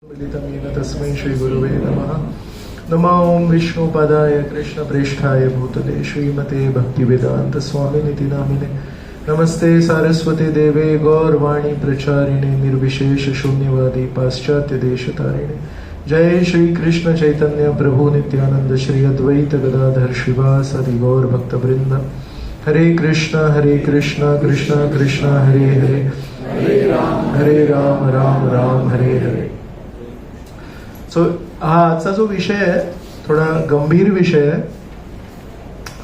मिलितमेन तस्मै श्रीगुरुवे नमः। नमो ओं विष्णुपदाय कृष्णप्रेष्ठाय भूतले श्रीमते भक्तिवेदांत स्वामिनिति नामिने। नमस्ते सारस्वते देवे गौरवाणी प्रचारिणे निर्विशेष शून्यवादी पाश्चात्य देशतारिणे। जय श्री कृष्ण चैतन्य प्रभु नित्यानंद श्री अद्वैत गदाधर श्रीवासादि गौर भक्तवृंद। हरे कृष्णा कृष्ण कृष्ण हरे हरे, हरे राम राम राम हरे हरे। सो हा आजचा जो विषय आहे थोडा गंभीर विषय आहे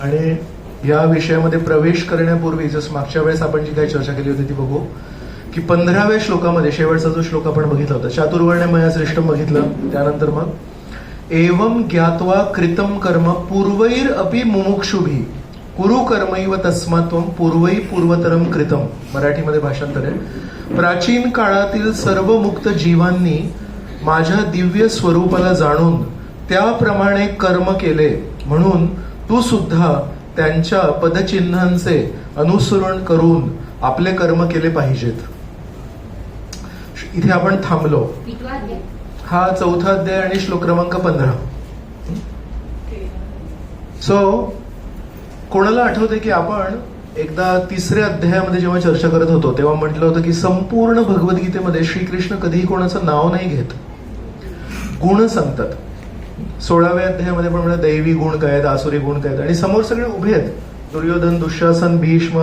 आणि या विषयामध्ये प्रवेश करण्यापूर्वी जसं मागच्या वेळेस आपण जी काही चर्चा केली होती ती बघू की 15व्या श्लोकामध्ये शेवटचा जो श्लोक आपण बघितला होता चातुर्वर्ण्य मया श्रेष्ठम बघितलं, त्यानंतर मग एवं ज्ञात्वा कृतम कर्म पूर्वैर अपि मुमुक्षुभी कुरु कर्मैव तस्मात्वं पूर्वै पूर्वतरम कृतम, मराठीमध्ये भाषांतर आहे। प्राचीन काळातील सर्व मुक्त जीवांनी माझ्या दिव्य स्वरूपाला जाणून त्याप्रमाणे कर्म केले, म्हणून तू सुद्धा त्यांच्या पदचिन्हांचे अनुसरण करून आपले कर्म केले पाहिजेत। इथे आपण थांबलो। हा 4था अध्याय आणि श्लोक क्रमांक 15। सो कोणाला आठवते की आपण एकदा 3ऱ्या अध्यायामध्ये जेव्हा चर्चा करत होतो तेव्हा म्हटलं होतं की संपूर्ण भगवद्गीतेमध्ये श्रीकृष्ण कधीही कोणाचं नाव नाही घेत, गुण सांगतात। 16व्या अध्यायामध्ये पण म्हणतात दैवी गुण काय आहेत, आसुरी गुण काय आहेत, आणि समोर सगळे उभे आहेत दुर्योधन, दुःशासन, भीष्म,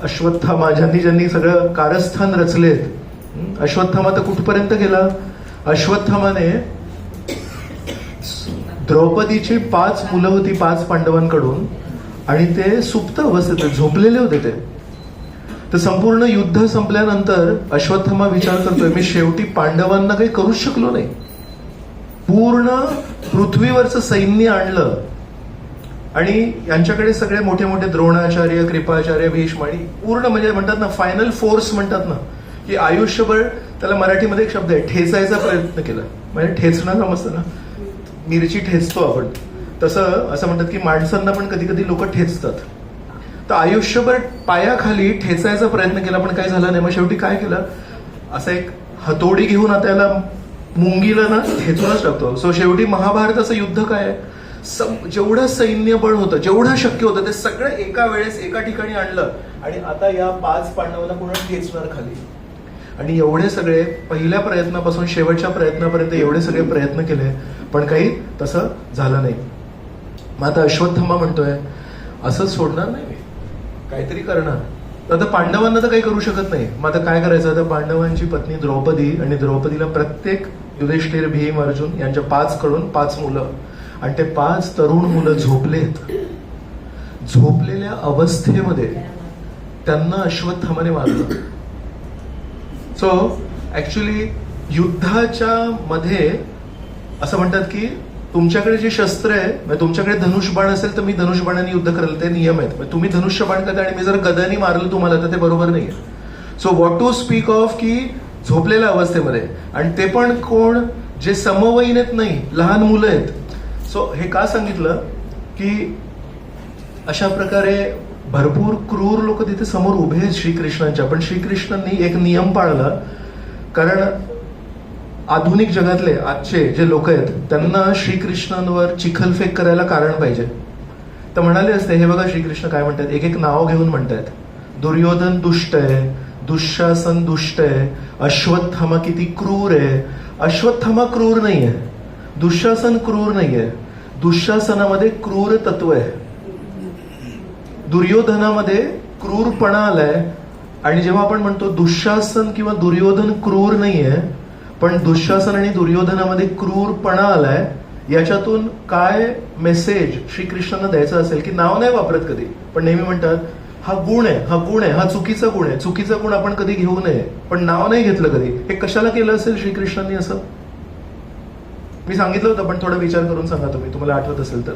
अश्वत्थामा, ज्यांनी सगळं कारस्थान रचलेत। अश्वत्थामा तर कुठपर्यंत गेला? अश्वत्थामाने द्रौपदीची 5 मुलं होती 5 पांडवांकडून आणि ते सुप्त अवस्थेत झोपलेले होते ते। तर संपूर्ण युद्ध संपल्यानंतर अश्वत्थामा विचार करतोय मी शेवटी पांडवांना काही करूच शकलो नाही, पूर्ण पृथ्वीवरचं सैन्य आणलं आणि यांच्याकडे सगळे मोठे मोठे द्रोणाचार्य, कृपाचार्य, भीष्म आणि पूर्ण म्हणजे म्हणतात ना फायनल फोर्स म्हणतात ना की आयुष्यभर, त्याला मराठीमध्ये एक शब्द आहे ठेचायचा प्रयत्न केला, म्हणजे ठेचणं समजतं ना, मिरची ठेचतो आपण तसं, असं म्हणतात की माणसांना पण कधी कधी लोक ठेचतात। तर आयुष्यभर पायाखाली ठेचायचा प्रयत्न केला पण काय झालं नाही, मग शेवटी काय केलं, असं एक हतोडी घेऊन आता याला मुंगीला ना ठेचूनच टाकतो। सो शेवटी महाभारताचं युद्ध काय आहे, जेवढं सैन्य बळ होतं, जेवढं शक्य होतं ते सगळं एका वेळेस एका ठिकाणी आणलं आणि आता या 5 पांडवांना पुन्हा ठेचणार खाली। आणि एवढे सगळे पहिल्या प्रयत्नापासून शेवटच्या प्रयत्नापर्यंत एवढे सगळे प्रयत्न केले पण काही तसं झालं नाही। मग आता अश्वत्थामा म्हणतोय असंच सोडणार नाही मी, काहीतरी करणार। आता पांडवांना तर काही करू शकत नाही, मग आता काय करायचं, आता पांडवांची पत्नी द्रौपदी आणि द्रौपदीला प्रत्येक युधिष्ठिर, भीम, अर्जुन यांच्या 5 कडून 5 मुलं आणि ते 5 तरुण मुलं झोपलेत। झोपलेल्या अवस्थेमध्ये त्यांना अश्वत्थामाने मारलं। सो ऍक्च्युली युद्धाच्या मध्ये असं म्हणतात की तुमच्याकडे जे शस्त्र आहे, म्हणजे तुमच्याकडे धनुष्यबाण असेल तर मी धनुष्यबाणाने युद्ध करेल, ते नियम आहेत। म्हणजे तुम्ही धनुष्यबाण करता आणि मी जर गदानी मारलं तुम्हाला तर ते बरोबर नाहीये। So what to speak of की झोपलेल्या अवस्थेमध्ये, आणि ते पण कोण, जे समवयीन आहेत नाही, लहान मुलं आहेत। सो हे का सांगितलं की अशा प्रकारे भरपूर क्रूर लोक तिथे समोर उभे आहेत श्रीकृष्णांच्या, पण श्रीकृष्णांनी एक नियम पाळला, कारण आधुनिक जगातले आजचे जे लोक आहेत त्यांना श्रीकृष्णांवर चिखलफेक करायला कारण पाहिजे। तर म्हणाले असते, हे बघा श्रीकृष्ण काय म्हणतात, एक एक नाव घेऊन म्हणतात, दुर्योधन दुष्ट आहे, दुःशासन दुष्ट आहे, अश्वत्थामा किती क्रूर आहे। अश्वत्थामा क्रूर नाहीये, दुःशासन क्रूर नाहीये, दुःशासनामध्ये क्रूर तत्व आहे, दुर्योधनामध्ये क्रूरपणा आलाय। आणि जेव्हा आपण म्हणतो दुःशासन किंवा दुर्योधन क्रूर नाहीये पण दुःशासन आणि दुर्योधनामध्ये क्रूरपणा आलाय, याच्यातून काय मेसेज श्रीकृष्णांना द्यायचा असेल की नाव नाही वापरत कधी, पण नेहमी म्हणतात हा गुण आहे, हा गुण आहे, हा चुकीचा गुण आहे, चुकीचा गुण आपण कधी घेऊ नये, पण नाव नाही घेतलं कधी। हे कशाला केलं असेल श्रीकृष्णांनी असं? मी सांगितलं होतं पण थोडा विचार करून सांगा तुम्ही, तुम्हाला आठवत असेल तर।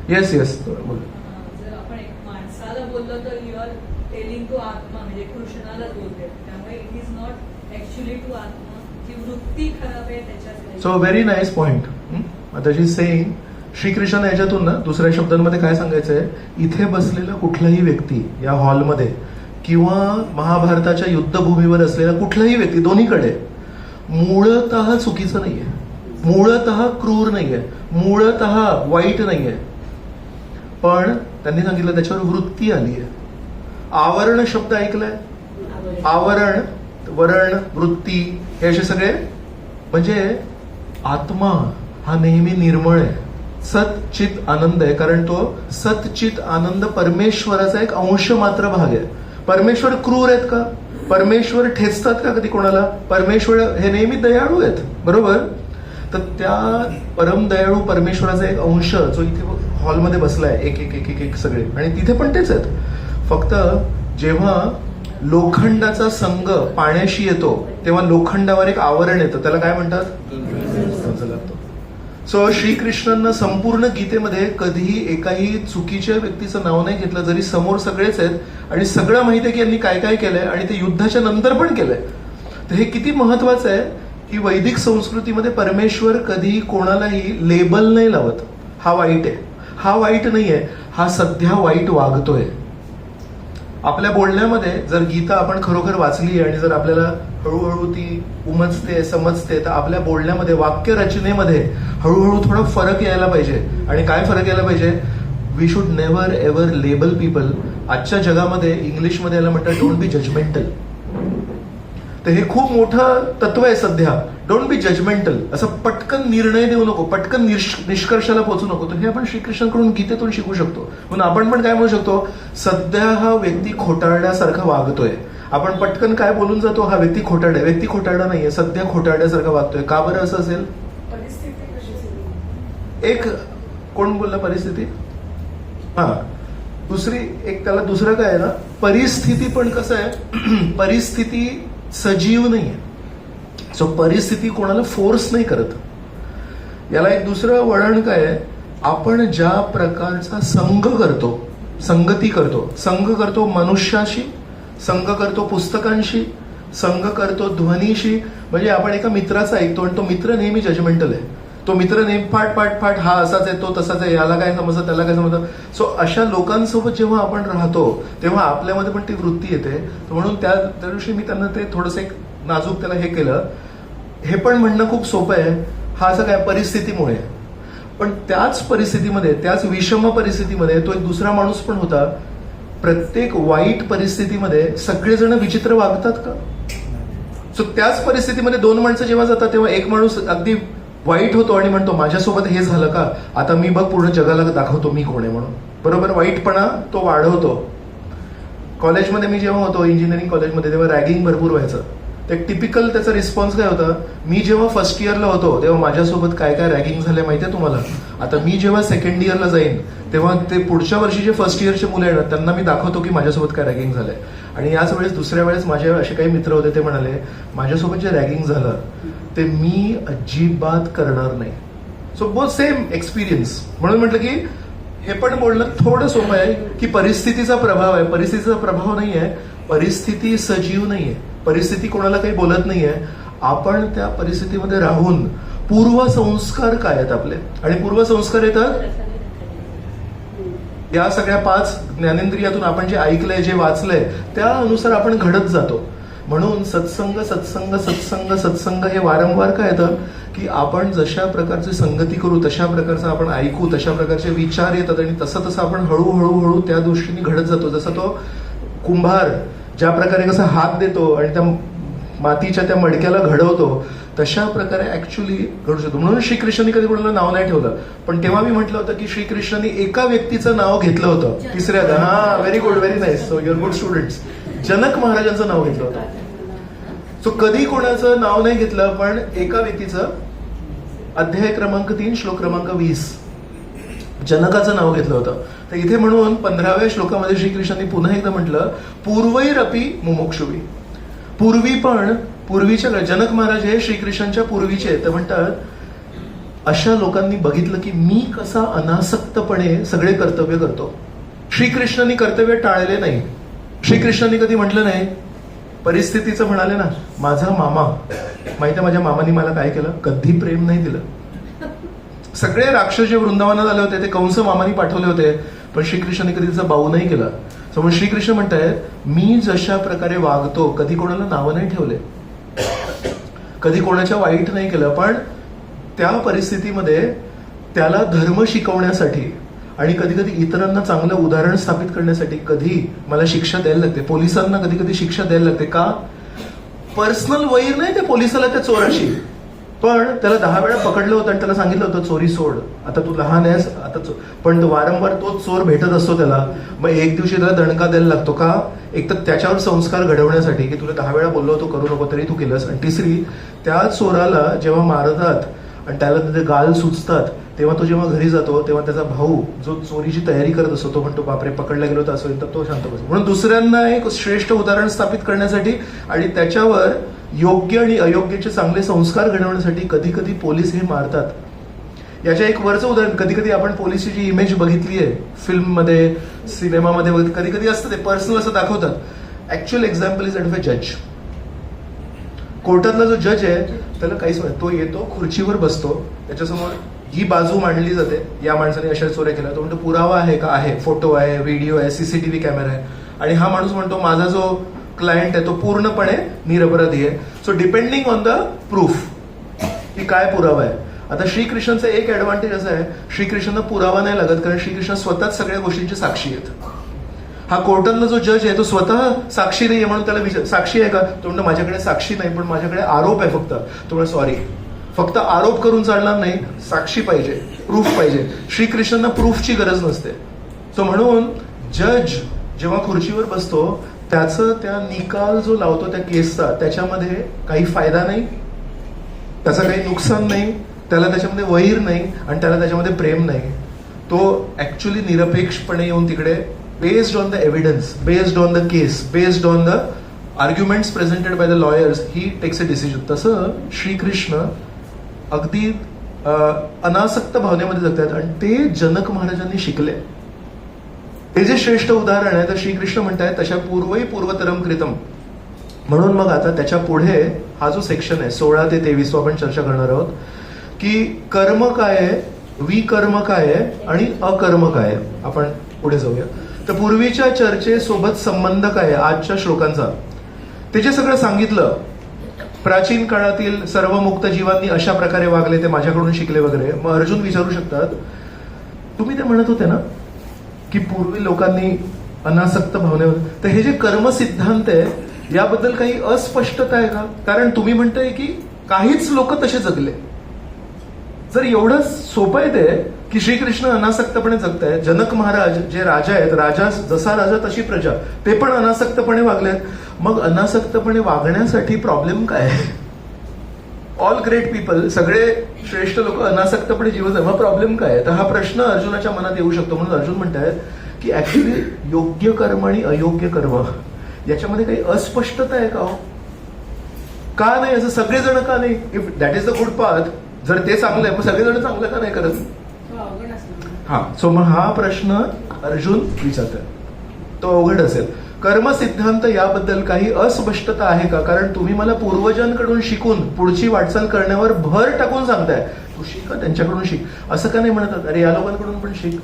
येस येस बोल। जर आपण एक माणसाला बोललो तर यू आर टेलिंग टू आत्मा, म्हणजे कृष्णालाच बोलते, त्यामुळे it is not actually to आत्मा, जी वृत्ती खराब आहे त्याच्यात। So very nice point. आता जी सेईंग श्रीकृष्ण याच्यातून ना दुसऱ्या शब्दांमध्ये काय सांगायचंय, इथे बसलेला कुठलाही व्यक्ती या हॉलमध्ये किंवा महाभारताच्या युद्धभूमीवर असलेला कुठलाही व्यक्ती, दोन्हीकडे मूळतः चुकीचं नाहीये, मूळतः क्रूर नाहीये, मूळतः वाईट नाहीये. पण त्यांनी सांगितलं त्याच्यावर वृत्ती आली आहे. आवरण शब्द ऐकलाय? आवरण, वरण, वृत्ती हे असे सगळे, म्हणजे आत्मा हा नेहमी निर्मळ आहे, सतचित आनंद आहे. कारण तो सतचित आनंद परमेश्वराचा एक अंश मात्र भाग आहे. परमेश्वर क्रूर आहेत का? परमेश्वर ठेचतात का कधी कोणाला? परमेश्वर हे नेहमी दयाळू आहेत, बरोबर? तर त्या परम दयाळू परमेश्वराचा एक अंश जो इथे हॉलमध्ये बसलाय, एक एक एक एक एक सगळे, आणि तिथे पण तेच आहेत. फक्त जेव्हा लोखंडाचा संघ पाण्याशी येतो तेव्हा लोखंडावर एक आवरण येतं, त्याला काय म्हणतात? लागतो. सो श्रीकृष्णांना संपूर्ण गीतेमध्ये कधीही एकाही चुकीच्या व्यक्तीचं नाव नाही घेतलं, जरी समोर सगळेच आहेत आणि सगळं माहिती आहे की यांनी काय काय केलंय आणि ते युद्धाच्या नंतर पण केलंय. तर हे किती महत्वाचं आहे की वैदिक संस्कृतीमध्ये परमेश्वर कधीही कोणालाही लेबल नाही लावत. हा वाईट आहे, हा वाईट नाहीये, हा सध्या वाईट वागतोय. आपल्या बोलण्यामध्ये जर गीता आपण खरोखर वाचली आणि जर आपल्याला हळूहळू ती उमजते, समजते, तर आपल्या बोलण्यामध्ये, वाक्य रचनेमध्ये हळूहळू थोडा फरक यायला पाहिजे. आणि काय फरक यायला पाहिजे? We should never ever label people. आजच्या जगामध्ये इंग्लिशमध्ये याला म्हणतात डोंट बी जजमेंटल. तर हे खूप मोठं तत्व आहे सध्या, डोंट बी जजमेंटल. असं पटकन निर्णय देऊ नको, पटकन निष्कर्षाला पोहोचू नको. तर हे आपण श्रीकृष्णांकडून गीतेतून शिकू शकतो. म्हणून आपण पण काय म्हणू शकतो? सध्या हा व्यक्ती खोटारड्यासारखा वागतोय. आपण पटकन काय बोलून जातो? हा व्यक्ती खोटारडा आहे. व्यक्ती खोटारडा नाहीये, सध्या खोटारड्यासारखा वागतोय. का बरं असं असेल? एक कोण बोलला परिस्थिती? हा, दुसरी एक, त्याला दुसरं काय आहे ना, परिस्थिती पण कसं आहे, परिस्थिती सजीव नाहीये. सो परिस्थिती कोणाला फोर्स नाही करत. याला एक दुसरं वळण काय आहे, आपण ज्या प्रकारचा संघ करतो, संगती करतो, संघ करतो मनुष्याशी, संघ करतो पुस्तकांशी, संघ करतो ध्वनीशी. म्हणजे आपण एका मित्राचा ऐकतो आणि तो मित्र नेहमी जजमेंटल आहे, तो मित्र नेहमी फाट फाट फाट, हा असाच आहे, तो तसाच आहे, याला काय समजतं, त्याला काय समजतं. सो अशा लोकांसोबत जेव्हा आपण राहतो तेव्हा आपल्यामध्ये पण ती वृत्ती येते. म्हणून त्या दिवशी मी त्यांना ते थोडंसं एक नाजूक त्याला हे केलं. हे पण म्हणणं खूप सोपं आहे, हा असं काय परिस्थितीमुळे. पण त्याच परिस्थितीमध्ये, त्याच विषम परिस्थितीमध्ये तो एक दुसरा माणूस पण होता. प्रत्येक वाईट परिस्थितीमध्ये सगळेजण विचित्र वागतात का? सो त्याच परिस्थितीमध्ये दोन माणसं जेव्हा जातात तेव्हा एक माणूस अगदी वाईट होतो आणि म्हणतो माझ्यासोबत हे झालं का, आता मी बघ पूर्ण जगाला दाखवतो मी कोण आहे म्हणून. बरोबर, वाईटपणा तो वाढवतो. कॉलेजमध्ये मी जेव्हा होतो, इंजिनिअरिंग कॉलेजमध्ये, तेव्हा रॅगिंग भरपूर व्हायचं. ते टिपिकल त्याचा रिस्पॉन्स काय होता, मी जेव्हा फर्स्ट इयरला होतो तेव्हा माझ्यासोबत काय काय रॅगिंग झाले माहितीये तुम्हाला. आता मी जेव्हा सेकंड इयरला जाईन तेव्हा ते पुढच्या वर्षी जे फर्स्ट इयरचे मुलं येणार त्यांना मी दाखवतो की माझ्यासोबत काय रॅगिंग झालंय. आणि याच वेळेस दुसऱ्या वेळेस माझे असे काही मित्र होते, ते म्हणाले माझ्यासोबत जे रॅगिंग झालं ते मी अजिबात करणार नाही. So both same experience. म्हणून म्हटलं की हे पण बोलणं थोडं सोपं आहे की परिस्थितीचा प्रभाव आहे. परिस्थितीचा प्रभाव नाहीये, परिस्थिती सजीव नाहीये, परिस्थिती कोणाला काही बोलत नाहीये. आपण त्या परिस्थितीमध्ये राहून पूर्वसंस्कार काय आहेत आपले, आणि पूर्वसंस्कार येतात या सगळ्या 5 ज्ञानेंद्रियातून. आपण जे ऐकलंय, जे वाचलंय, त्यानुसार आपण घडत जातो. म्हणून सत्संग सत्संग सत्संग सत्संग हे वारंवार काय येतं की आपण जशा प्रकारची संगती करू, तशा प्रकारचं आपण ऐकू, तशा प्रकारचे विचार येतात आणि तसं तसं आपण हळूहळू त्या दृष्टीने घडत जातो. जसं तो कुंभार ज्या प्रकारे कसा हात देतो आणि त्या मातीच्या त्या मडक्याला घडवतो, तशा प्रकारे ऍक्च्युली घडू शकतो. म्हणून श्रीकृष्णांनी कधी कोणाला नाव नाही ठेवलं. पण तेव्हा मी म्हटलं होतं की श्रीकृष्णांनी एका व्यक्तीचं नाव घेतलं होतं तिसऱ्या. हा, very good, very nice. So your good students. Janak महाराजांचं नाव घेतलं होतं. सो कधी कोणाचं नाव नाही घेतलं, पण एका व्यक्तीचं, अध्याय क्रमांक 3 श्लोक क्रमांक 20 जनकाचं नाव घेतलं होतं. तर इथे म्हणून 15व्या श्लोकामध्ये श्रीकृष्णांनी पुन्हा एकदा म्हटलं पूर्वैरपी मुमुक्षुवी. पूर्वी पण, पूर्वीच्या जनक महाराज हे श्रीकृष्णांच्या पूर्वीचे. तर म्हणतात अशा लोकांनी बघितलं की मी कसा अनासक्तपणे सगळे कर्तव्य करतो. श्रीकृष्णांनी कर्तव्य टाळले नाही. श्रीकृष्णांनी कधी म्हटलं नाही, परिस्थितीचं म्हणाले ना, माझा मामा, माहिती आहे माझ्या मामानी मला काय केलं, कधी प्रेम नाही दिलं. सगळे राक्षस जे वृंदावनात आले होते ते कंस मामानी पाठवले होते, पण श्रीकृष्णांनी कधी त्याचा बाऊ नाही केला. समोर श्रीकृष्ण म्हणतायत मी जशा प्रकारे वागतो कधी कोणाला नावं नाही ठेवले, कधी कोणाच्या वाईट नाही केलं, पण त्या परिस्थितीमध्ये त्याला धर्म शिकवण्यासाठी आणि कधी कधी इतरांना चांगलं उदाहरण स्थापित करण्यासाठी कधी मला शिक्षा द्यायला लागते. पोलिसांना कधी कधी शिक्षा द्यायला लागते. का? पर्सनल वैर नाही त्या पोलिसाला त्या चोराशी, पण त्याला 10 वेळा पकडलं होतं आणि त्याला सांगितलं होतं चोरी सोड, आता तू लहान आहेस आता पण तो वारंवार तोच चोर भेटत असतो त्याला. मग एक दिवशी त्याला दणका द्यायला लागतो. का? एक तर त्याच्यावर संस्कार घडवण्यासाठी की तुला 10 वेळा बोललो होतो करू नको तरी तू केलंस, आणि तिसरी त्या चोराला जेव्हा मारतात आणि त्याला त्याचे गाल सुचतात तेव्हा तो जेव्हा घरी जातो तेव्हा त्याचा भाऊ जो चोरीची तयारी करत असतो तो म्हणतो बापरे पकडला गेलो तर असं, तर तो शांत बसतो. म्हणून दुसऱ्यांना एक श्रेष्ठ उदाहरण स्थापित करण्यासाठी आणि त्याच्यावर योग्य आणि अयोग्याचे चांगले संस्कार घडवण्यासाठी कधी कधी पोलीस हे मारतात. याच्या एक वरचं उदाहरण, कधी कधी आपण पोलिसची जी इमेज बघितली आहे फिल्ममध्ये सिनेमामध्ये कधी कधी असतं ते पर्सनल असं दाखवतात. Actual example is of a जज. कोर्टातला जो जज आहे त्याला काहीच नाही, तो येतो खुर्चीवर बसतो, त्याच्यासमोर ही बाजू मांडली जाते, या माणसाने अशा चोऱ्या केल्या, तो म्हणतो पुरावा आहे का? आहे, फोटो आहे, व्हिडिओ आहे, सीसीटीव्ही कॅमेरा आहे, आणि हा माणूस म्हणतो माझा जो क्लायंट आहे तो पूर्णपणे निरपराधी आहे. So depending on the proof की काय पुरावा आहे. आता श्रीकृष्णाचा एक ऍडव्हान्टेज असा आहे, श्रीकृष्णांना पुरावा नाही लागत कारण श्रीकृष्ण स्वतःच सगळ्या गोष्टींची साक्षी आहेत. हा कोर्टातला जो जज आहे तो स्वतः साक्षी नाही आहे म्हणून त्याला विचार साक्षी आहे का? तो म्हणतो माझ्याकडे साक्षी नाही पण माझ्याकडे आरोप आहे फक्त. तो म्हणतो सॉरी, फक्त आरोप करून चालणार नाही, साक्षी पाहिजे, प्रूफ पाहिजे. श्रीकृष्णांना प्रूफची गरज नसते. सो म्हणून जज जेव्हा खुर्चीवर बसतो त्याचं त्या निकाल जो लावतो त्या केसचा त्याच्यामध्ये काही फायदा नाही, त्याचं काही नुकसान नाही, त्याला त्याच्यामध्ये वैर नाही आणि त्याला त्याच्यामध्ये प्रेम नाही. तो ऍक्च्युअली निरपेक्षपणे येऊन तिकडे based on the evidence, based on the case, based on the arguments presented by the lawyers he takes a decision. तसं श्रीकृष्ण अगदी अनासक्त भावनेमध्ये जगतात आणि ते जनक महाराजांनी शिकले. ते जे श्रेष्ठ उदाहरण आहे तर श्रीकृष्ण म्हणतायत तशा पूर्वही पूर्वतरम कृतम. म्हणून मग आता त्याच्या पुढे हा जो सेक्शन आहे 16 ते 23 आपण चर्चा करणार आहोत की कर्म काय आहे, विकर्म काय आहे आणि अकर्म काय आहे. आपण पुढे जाऊया. तर पूर्वीच्या चर्चेसोबत संबंध काय आहे आजच्या श्लोकांचा ते जे सगळं सांगितलं. प्राचीन काळातील सर्व मुक्त जीवांनी अशा प्रकारे वागले, ते माझ्याकडून शिकले वगैरे. मग अर्जुन विचारू शकतात तुम्ही ते म्हणत होते ना की पूर्वी लोकांनी अनासक्त भावनेवर, तर हे जे कर्म सिद्धांत आहे याबद्दल काही अस्पष्टता आहे का? कारण तुम्ही म्हणताय की काहीच लोक तसे जगले. जर एवढं सोपं आहे ते की श्रीकृष्ण अनासक्तपणे जगतायत, जनक महाराज जे राजा आहेत, राजा जसा राजा तशी प्रजा, ते पण अनासक्तपणे वागलेत, मग अनासक्तपणे वागण्यासाठी प्रॉब्लेम काय आहे? ऑल ग्रेट पीपल, सगळे श्रेष्ठ लोक अनासक्तपणे जीवन जगतात, मग प्रॉब्लेम काय आहे? तर हा प्रश्न अर्जुनाच्या मनात येऊ शकतो. म्हणून अर्जुन म्हणतायत की ऍक्च्युली योग्य कर्म आणि अयोग्य कर्म याच्यामध्ये काही अस्पष्टता आहे का हो? का नाही असं सगळेजण का नाही? If that is the good path, जर ते चांगलं आहे मग सगळेजण चांगलं का नाही करत? हा, सो मग हा प्रश्न अर्जुन विचारतोय, तो अवघड असेल. कर्म सिद्धांत याबद्दल काही अस्पष्टता आहे का? कारण तुम्ही मला पूर्वजांकडून शिकून पुढची वाटचाल करण्यावर भर टाकून सांगताय तू शिक, त्यांच्याकडून शिक, असं का नाही म्हणतात? अरे या लोकांकडून पण शिक.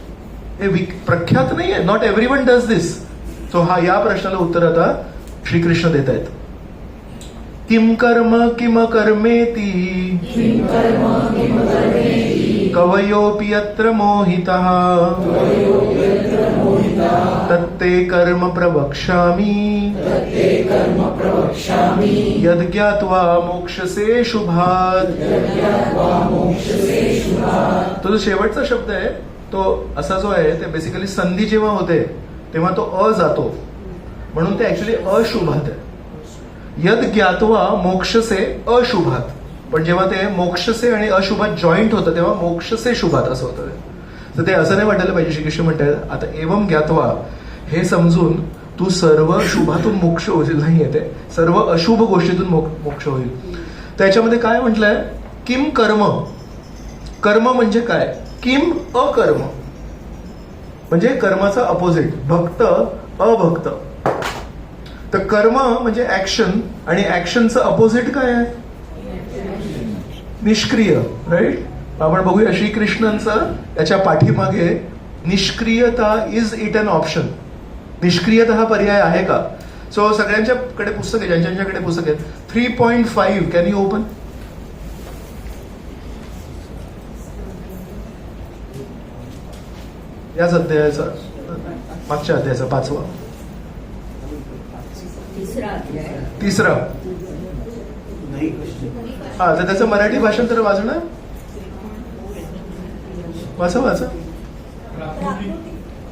हे प्रख्यात नाहीये, not everyone does this. So हा या प्रश्नाला उत्तर आता श्रीकृष्ण देत आहेत. किम कर्म किम कर्मेति कवयोऽपि यत्र मोहितः तत्ते कर्म प्रवक्ष्यामि यद्ज्ञात्वा मोक्षसे शुभात्. तो जो शेवटचा शब्द आहे तो असा जो आहे ते बेसिकली संधी जेव्हा होते तेव्हा तो अ जातो म्हणून ते ऍक्च्युली अशुभात आहे. यद ज्ञात्वा मोक्षसे अशुभात, पण जेव्हा ते मोक्षसे आणि अशुभात जॉईंट होतं तेव्हा मोक्षसे शुभात असं होतं. तर ते असं नाही वाटायला पाहिजे. श्रीकृष्ण म्हणतात आता एवम ज्ञात्वा हे समजून तू सर्व शुभातून मोक्ष होईल, नाही येते सर्व अशुभ गोष्टीतून मोक्ष होईल. त्याच्यामध्ये काय म्हटलंय? किम कर्म. कर्म म्हणजे काय? किम अकर्म म्हणजे कर्माचा अपोजिट, भक्त अभक्त. तर कर्म म्हणजे ऍक्शन आणि ऍक्शनचं अपोजिट काय आहे? निष्क्रिय, राईट. आपण बघूया श्रीकृष्णांचं त्याच्या पाठीमागे निष्क्रियता इज इट अन ऑप्शन. निष्क्रियता हा पर्याय आहे का? सो सगळ्यांच्याकडे पुस्तक आहे, ज्यांच्याकडे पुस्तक आहेत. 3.5 कॅन यू ओपन? याच अध्यायाचा, मागच्या अध्यायाचा 5वा, तिसरा. हा, तर त्याचं मराठी भाषांतर वाचणं, वाचा.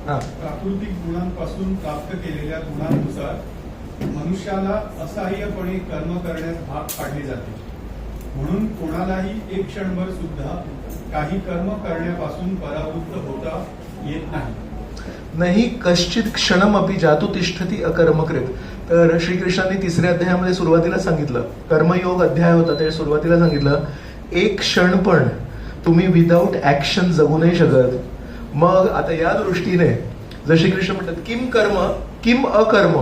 हा, प्राकृतिक गुणांपासून प्राप्त केलेल्या गुणांनुसार मनुष्याला असहाय्यपणे कर्म करण्यास भाग पाडले जाते. म्हणून कोणालाही एक क्षणभर सुद्धा काही कर्म करण्यापासून परावृत्त होता येत नाही. नाही कश्चित क्षणमपि जातु तिष्ठती अकर्मकृत. तर श्रीकृष्णांनी 3ऱ्या अध्यायामध्ये सुरुवातीला सांगितलं, कर्मयोग अध्याय होता, ते सुरुवातीला सांगितलं एक क्षण पण तुम्ही विदाऊट ऍक्शन जगू नाही शकत. मग आता या दृष्टीने जर श्रीकृष्ण म्हणतात किम कर्म किम अकर्म,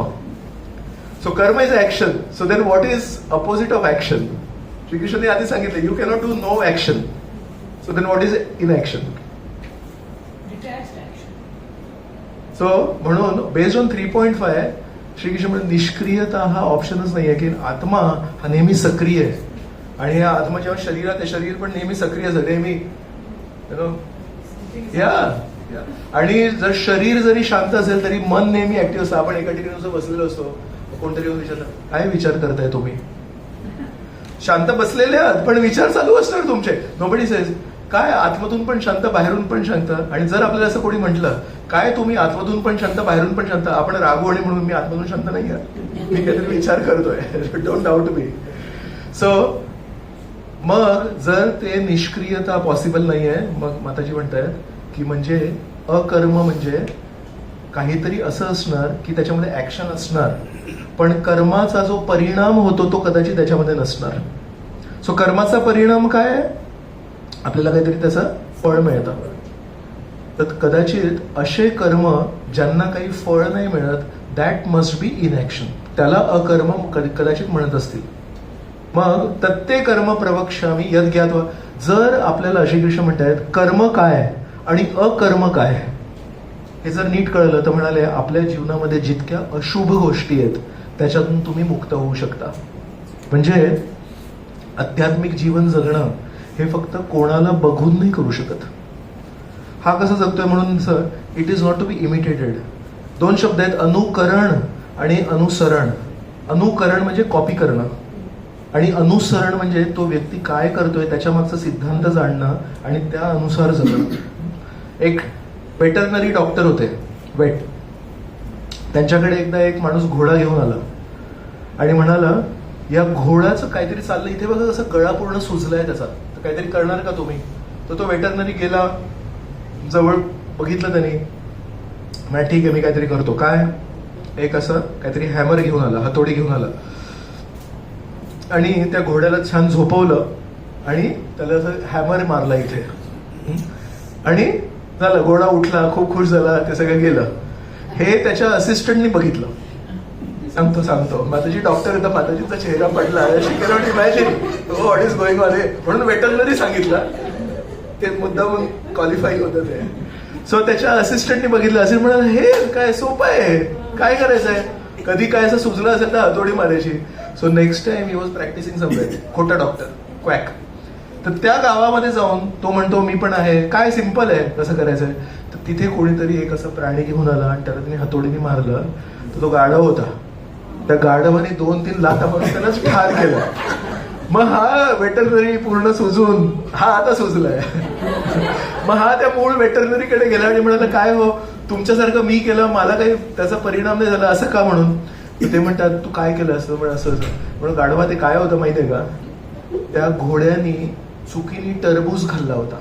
so karma is action, so then what is opposite of action? श्रीकृष्णांनी आधी सांगितलं you cannot do no action, so then what is in action? Detached action. So म्हणून बेस्ड ऑन 3.5 श्रीकृष्ण म्हणजे निष्क्रियता हा ऑप्शनच नाहीये, की आत्मा हा नेहमी सक्रिय आहे. आणि हा आत्मा जेव्हा शरीरात आहे, शरीर पण नेहमी सक्रिय असतं, नेहमी या. आणि जर शरीर जरी शांत असेल तरी मन नेहमी ऍक्टिव्ह असतं. आपण एका ठिकाणी नुसतं बसलेलो असतो, कोणतरी येऊन विचारलं काय विचार करताय तुम्ही? शांत बसलेले आहात पण विचार चालू असणार तुमचे. नोबडी सेज काय आतमधून पण शांत बाहेरून पण शांत. आणि जर आपल्याला असं कोणी म्हटलं काय तुम्ही आतमधून पण शांत बाहेरून पण शांत, आपण रागू आणि म्हणून मी आतमधून शांत नाही आहे, मी काहीतरी विचार करतोय, डोंट डाऊट मी. सो मग जर ते निष्क्रियता पॉसिबल नाहीये, मग माताजी म्हणतायत की म्हणजे अकर्म म्हणजे काहीतरी असं असणार की त्याच्यामध्ये ऍक्शन असणार, पण कर्माचा जो परिणाम होतो तो कदाचित त्याच्यामध्ये नसणार. सो कर्माचा परिणाम काय आहे? आपल्याला काहीतरी त्याचं फळ मिळतं. तर कदाचित असे कर्म ज्यांना काही फळ नाही मिळत, that must be in action, त्याला अकर्म कदाचित म्हणत असतील. मग तत्ते कर्म प्रवक्ष्यामी यद ज्ञात्वा. जर आपल्याला श्रीकृष्ण म्हणतायत कर्म काय आणि अकर्म काय हे जर नीट कळलं तर म्हणाले आपल्या जीवनामध्ये जितक्या अशुभ गोष्टी आहेत त्याच्यातून तुम्ही मुक्त होऊ शकता. म्हणजे आध्यात्मिक जीवन जगणं हे फक्त कोणाला बघून नाही करू शकत. हा कसं जगतोय म्हणून sir it is not to be imitated. 2 शब्द आहेत, अनुकरण आणि अनुसरण. अनुकरण म्हणजे कॉपी करणं आणि अनुसरण म्हणजे तो व्यक्ती काय करतोय त्याच्या मागचा सिद्धांत जाणणं आणि त्या अनुसार जगणं. एक वेटरनरी डॉक्टर होते, वेट. त्यांच्याकडे एकदा एक माणूस घोडा घेऊन आला आणि म्हणाला या घोड्याचं काहीतरी चाललं, इथे बघा कसं गळा पूर्ण सुजलाय त्याचा, तर काहीतरी करणार का तुम्ही? तर तो वेटरनरी गेला, जवळ बघितलं त्यांनी, म्हणा ठीक आहे मी काहीतरी करतो. काय? एक असं काहीतरी हॅमर घेऊन आला, हतोडी घेऊन आला आणि त्या घोड्याला छान झोपवलं आणि त्याला असं हॅमर मारला इथे आणि झालं, घोडा उठला, खूप खुश झाला, ते सगळं गेलं. हे त्याच्या असिस्टंटनी बघितलं. सांगतो माताजी डॉक्टर होता, माताजीचा चेहरा पडला, she cannot imagine what is going on. म्हणून वेटरनरी सांगितलं, ते मुद्दाम क्वालिफाईंग होतं ते. सो त्याच्या असिस्टंटनी बघितलं, असे म्हणाल हे काय सोपं आहे, काय करायचंय, कधी काय असं सुचलं असेल तर हतोडी मारायची. So next time he was practising somewhere. खोटा डॉक्टर, क्वॅक. तर त्या गावामध्ये जाऊन तो म्हणतो मी पण आहे, काय सिंपल आहे कसं करायचंय. तर तिथे कोणीतरी एक असं प्राणी घेऊन आला आणि त्याला त्यांनी हतोडीने मारलं. तर तो गाढव होता, त्या गाढवाने 2-3 लाथा मारून त्यालाच ठार केलं. मग हा वेटरनरी पूर्ण सुजून हा आता सुजलाय. मग हा त्या मूळ वेटरनरीकडे गेला आणि म्हणाला काय हो तुमच्यासारखं मी केलं, मला काही त्याचा परिणाम नाही झाला असं का? म्हणून ते म्हणतात तू काय केलं असं म्हण, असं म्हणून गाढवा ते काय होतं माहितीये का, त्या घोड्यानी चुकीने टरबूज खाल्ला होता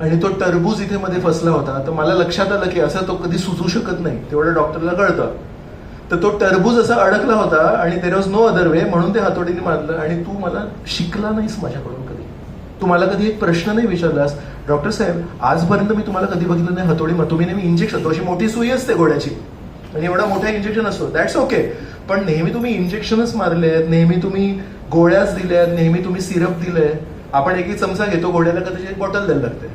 आणि तो टरबूज इथे मध्ये फसला होता. तर मला लक्षात आलं की असं तो कधी सुचू शकत नाही, तेवढं डॉक्टरला कळतं. तर तो टरबूज असा अडकला होता आणि there was no other way, म्हणून ते हातोडीने मारलं. आणि तू मला शिकला नाहीस माझ्याकडून कधी, तू मला कधी एक प्रश्न नाही विचारलास, डॉक्टर साहेब आजपर्यंत मी तुम्हाला कधी बघितलं नाही हतोडी मार, तुम्ही नेहमी इंजेक्शन, अशी मोठी सुई असते घोड्याची आणि एवढा मोठा इंजेक्शन असतो, दॅट्स ओके. पण नेहमी तुम्ही इंजेक्शनच मारलेत, नेहमी तुम्ही गोळ्याच दिल्यात, नेहमी तुम्ही सिरप दिलंय. आपण एक चमचा घेतो, घोड्याला कदाचित एक बॉटल द्यायला लागते.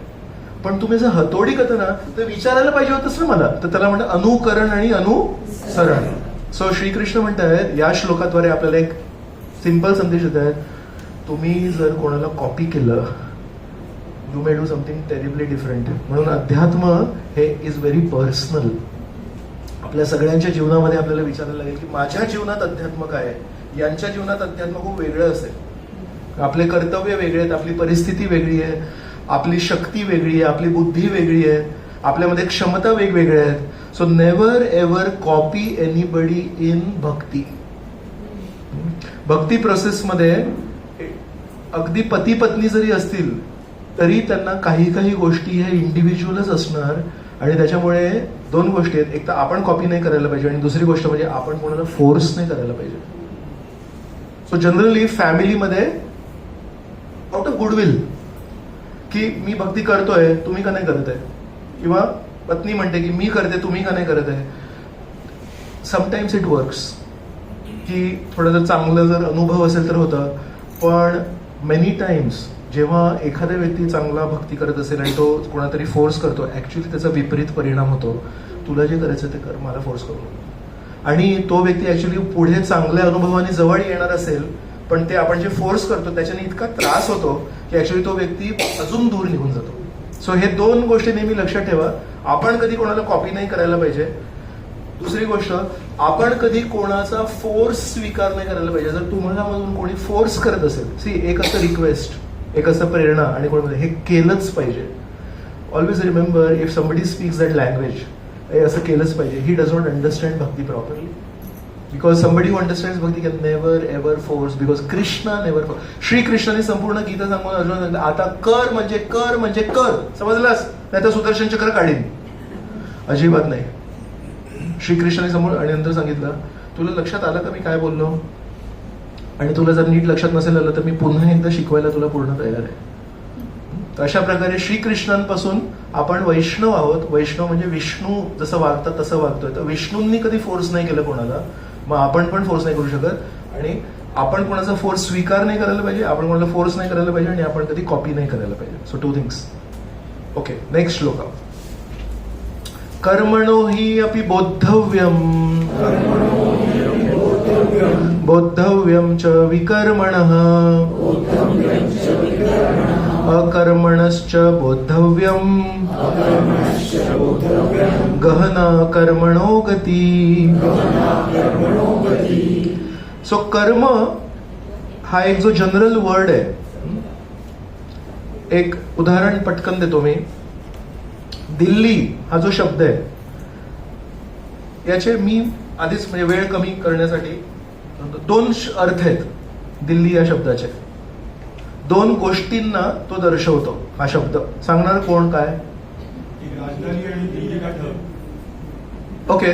पण तुम्ही जर हतोडी करता ना तर विचारायला पाहिजे होतंच ना मला. तर त्याला म्हणतात अनुकरण आणि अनुसरण. सो श्रीकृष्ण म्हणतात या श्लोकाद्वारे आपल्याला एक सिंपल संदेश देत आहेत, तुम्ही जर कोणाला कॉपी केलं you may do something terribly different. म्हणून अध्यात्म हे इज व्हेरी पर्सनल. आपल्या सगळ्यांच्या जीवनामध्ये आपल्याला विचारायला लागेल की माझ्या जीवनात अध्यात्म काय आहे, यांच्या जीवनात अध्यात्म खूप वेगळं असेल. आपले कर्तव्य वेगळे आहेत, आपली परिस्थिती वेगळी आहे, आपली शक्ती वेगळी आहे, आपली बुद्धी वेगळी आहे, आपल्यामध्ये क्षमता वेगवेगळ्या आहेत. So never ever copy anybody in bhakti. भक्ती प्रोसेसमध्ये अगदी पती पत्नी जरी असतील तरी त्यांना काही काही गोष्टी ह्या इंडिव्हिज्युअलच असणार. आणि त्याच्यामुळे दोन गोष्टी आहेत, एक तर आपण कॉपी नाही करायला पाहिजे आणि दुसरी गोष्ट म्हणजे आपण कोणाला फोर्स नाही करायला पाहिजे. सो जनरली फॅमिलीमध्ये आउट ऑफ गुडविल की मी भक्ती करतोय तुम्ही का नाही करत आहे, किंवा पत्नी म्हणते की मी करते तुम्ही का नाही करत आहे. समटाइम्स इट वर्क्स की थोडं जर चांगलं जर अनुभव असेल तर होतं. पण मेनी टाइम्स जेव्हा एखादा व्यक्ती चांगला भक्ती करत असेल आणि तो कोणातरी फोर्स करतो, ऍक्च्युली त्याचा विपरीत परिणाम होतो. तुला जे करायचं ते कर, मला फोर्स करू नको. आणि तो व्यक्ती ऍक्च्युली पुढे चांगल्या अनुभवाने जवळ येणार असेल, पण ते आपण जे फोर्स करतो त्याच्याने इतका त्रास होतो की ऍक्च्युली तो व्यक्ती अजून दूर निघून जातो. सो हे दोन गोष्टी नेहमी लक्षात ठेवा. आपण कधी कोणाला कॉपी नाही करायला पाहिजे. दुसरी गोष्ट, आपण कधी कोणाचा फोर्स स्वीकार नाही करायला पाहिजे. जर तुम्हाला मधून कोणी फोर्स करत असेल, सी एक असतं रिक्वेस्ट, एक असतं प्रेरणा, आणि कोणी हे केलंच पाहिजे. Always remember if somebody speaks that language, हे असं केलंच पाहिजे, he does not understand Bhakti properly. Because somebody who understands Bhakti can never ever force, because Krishna never force. श्रीकृष्णाने संपूर्ण गीता सांगून अर्जुन सांगितलं आता कर म्हणजे कर म्हणजे कर, समजलास, नाही तर सुदर्शन चक्र काढीन. अजिबात नाही. श्रीकृष्णाने समोर आणि नंतर सांगितलं तुला लक्षात आलं का मी काय बोललो, आणि तुला जर नीट लक्षात नसेल आलं तर मी पुन्हा एकदा शिकवायला तुला पूर्ण तयार आहे. तर अशा प्रकारे श्रीकृष्णांपासून आपण वैष्णव आहोत. वैष्णव म्हणजे विष्णू जसं वागतात तसं वागतोय. तर विष्णूंनी कधी फोर्स नाही केलं कोणाला, मग आपण पण फोर्स नाही करू शकत. आणि आपण कोणाचा फोर्स स्वीकार नाही करायला पाहिजे, आपण कोणाला फोर्स नाही करायला पाहिजे, आणि आपण कधी कॉपी नाही करायला पाहिजे. So two things. Okay, next श्लोक. कर्मणो हि अपि बोद्धव्यम बोद्धव्यम च विकर्मणः अकर्मणश्च बोद्धव्यम गहना कर्मणो गती. सो कर्म हा एक जो जनरल वर्ड आहे. एक उदाहरण पटकन देतो मी. दिल्ली हा जो शब्द आहे याचे मी आधीच म्हणजे वेळ कमी करण्यासाठी दोन अर्थ आहेत दिल्ली या शब्दाचे. दोन गोष्टींना तो दर्शवतो हा शब्द. सांगणार कोण काय? राजधानी आणि दिल्ली का ठग. ओके,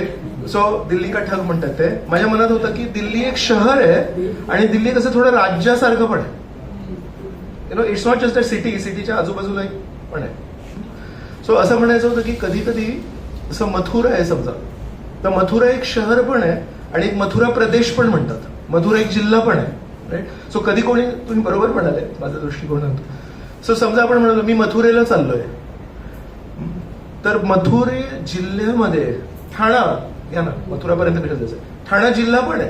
सो दिल्ली का ठग म्हणतात ते. माझ्या मनात होतं की दिल्ली एक शहर आहे आणि दिल्ली कसं थोडं राज्यासारखं पण आहे. You know, it's not just a city, सिटीच्या आजूबाजूला पण आहे. सो असं म्हणायचं होतं की कधी कधी जसं मथुरा आहे समजा, तर मथुरा एक शहर पण आहे आणि एक मथुरा प्रदेश पण म्हणतात. मथुरा एक जिल्हा पण आहे, राईट. सो कधी कोणी, तुम्ही बरोबर म्हणाले माझा दृष्टिकोन. सो समजा आपण म्हणालो मी मथुरेला चाललोय, तर मथुरे जिल्ह्यामध्ये ठाणा घ्या ना, मथुरापर्यंत कसं जायचं, ठाणा जिल्हा पण आहे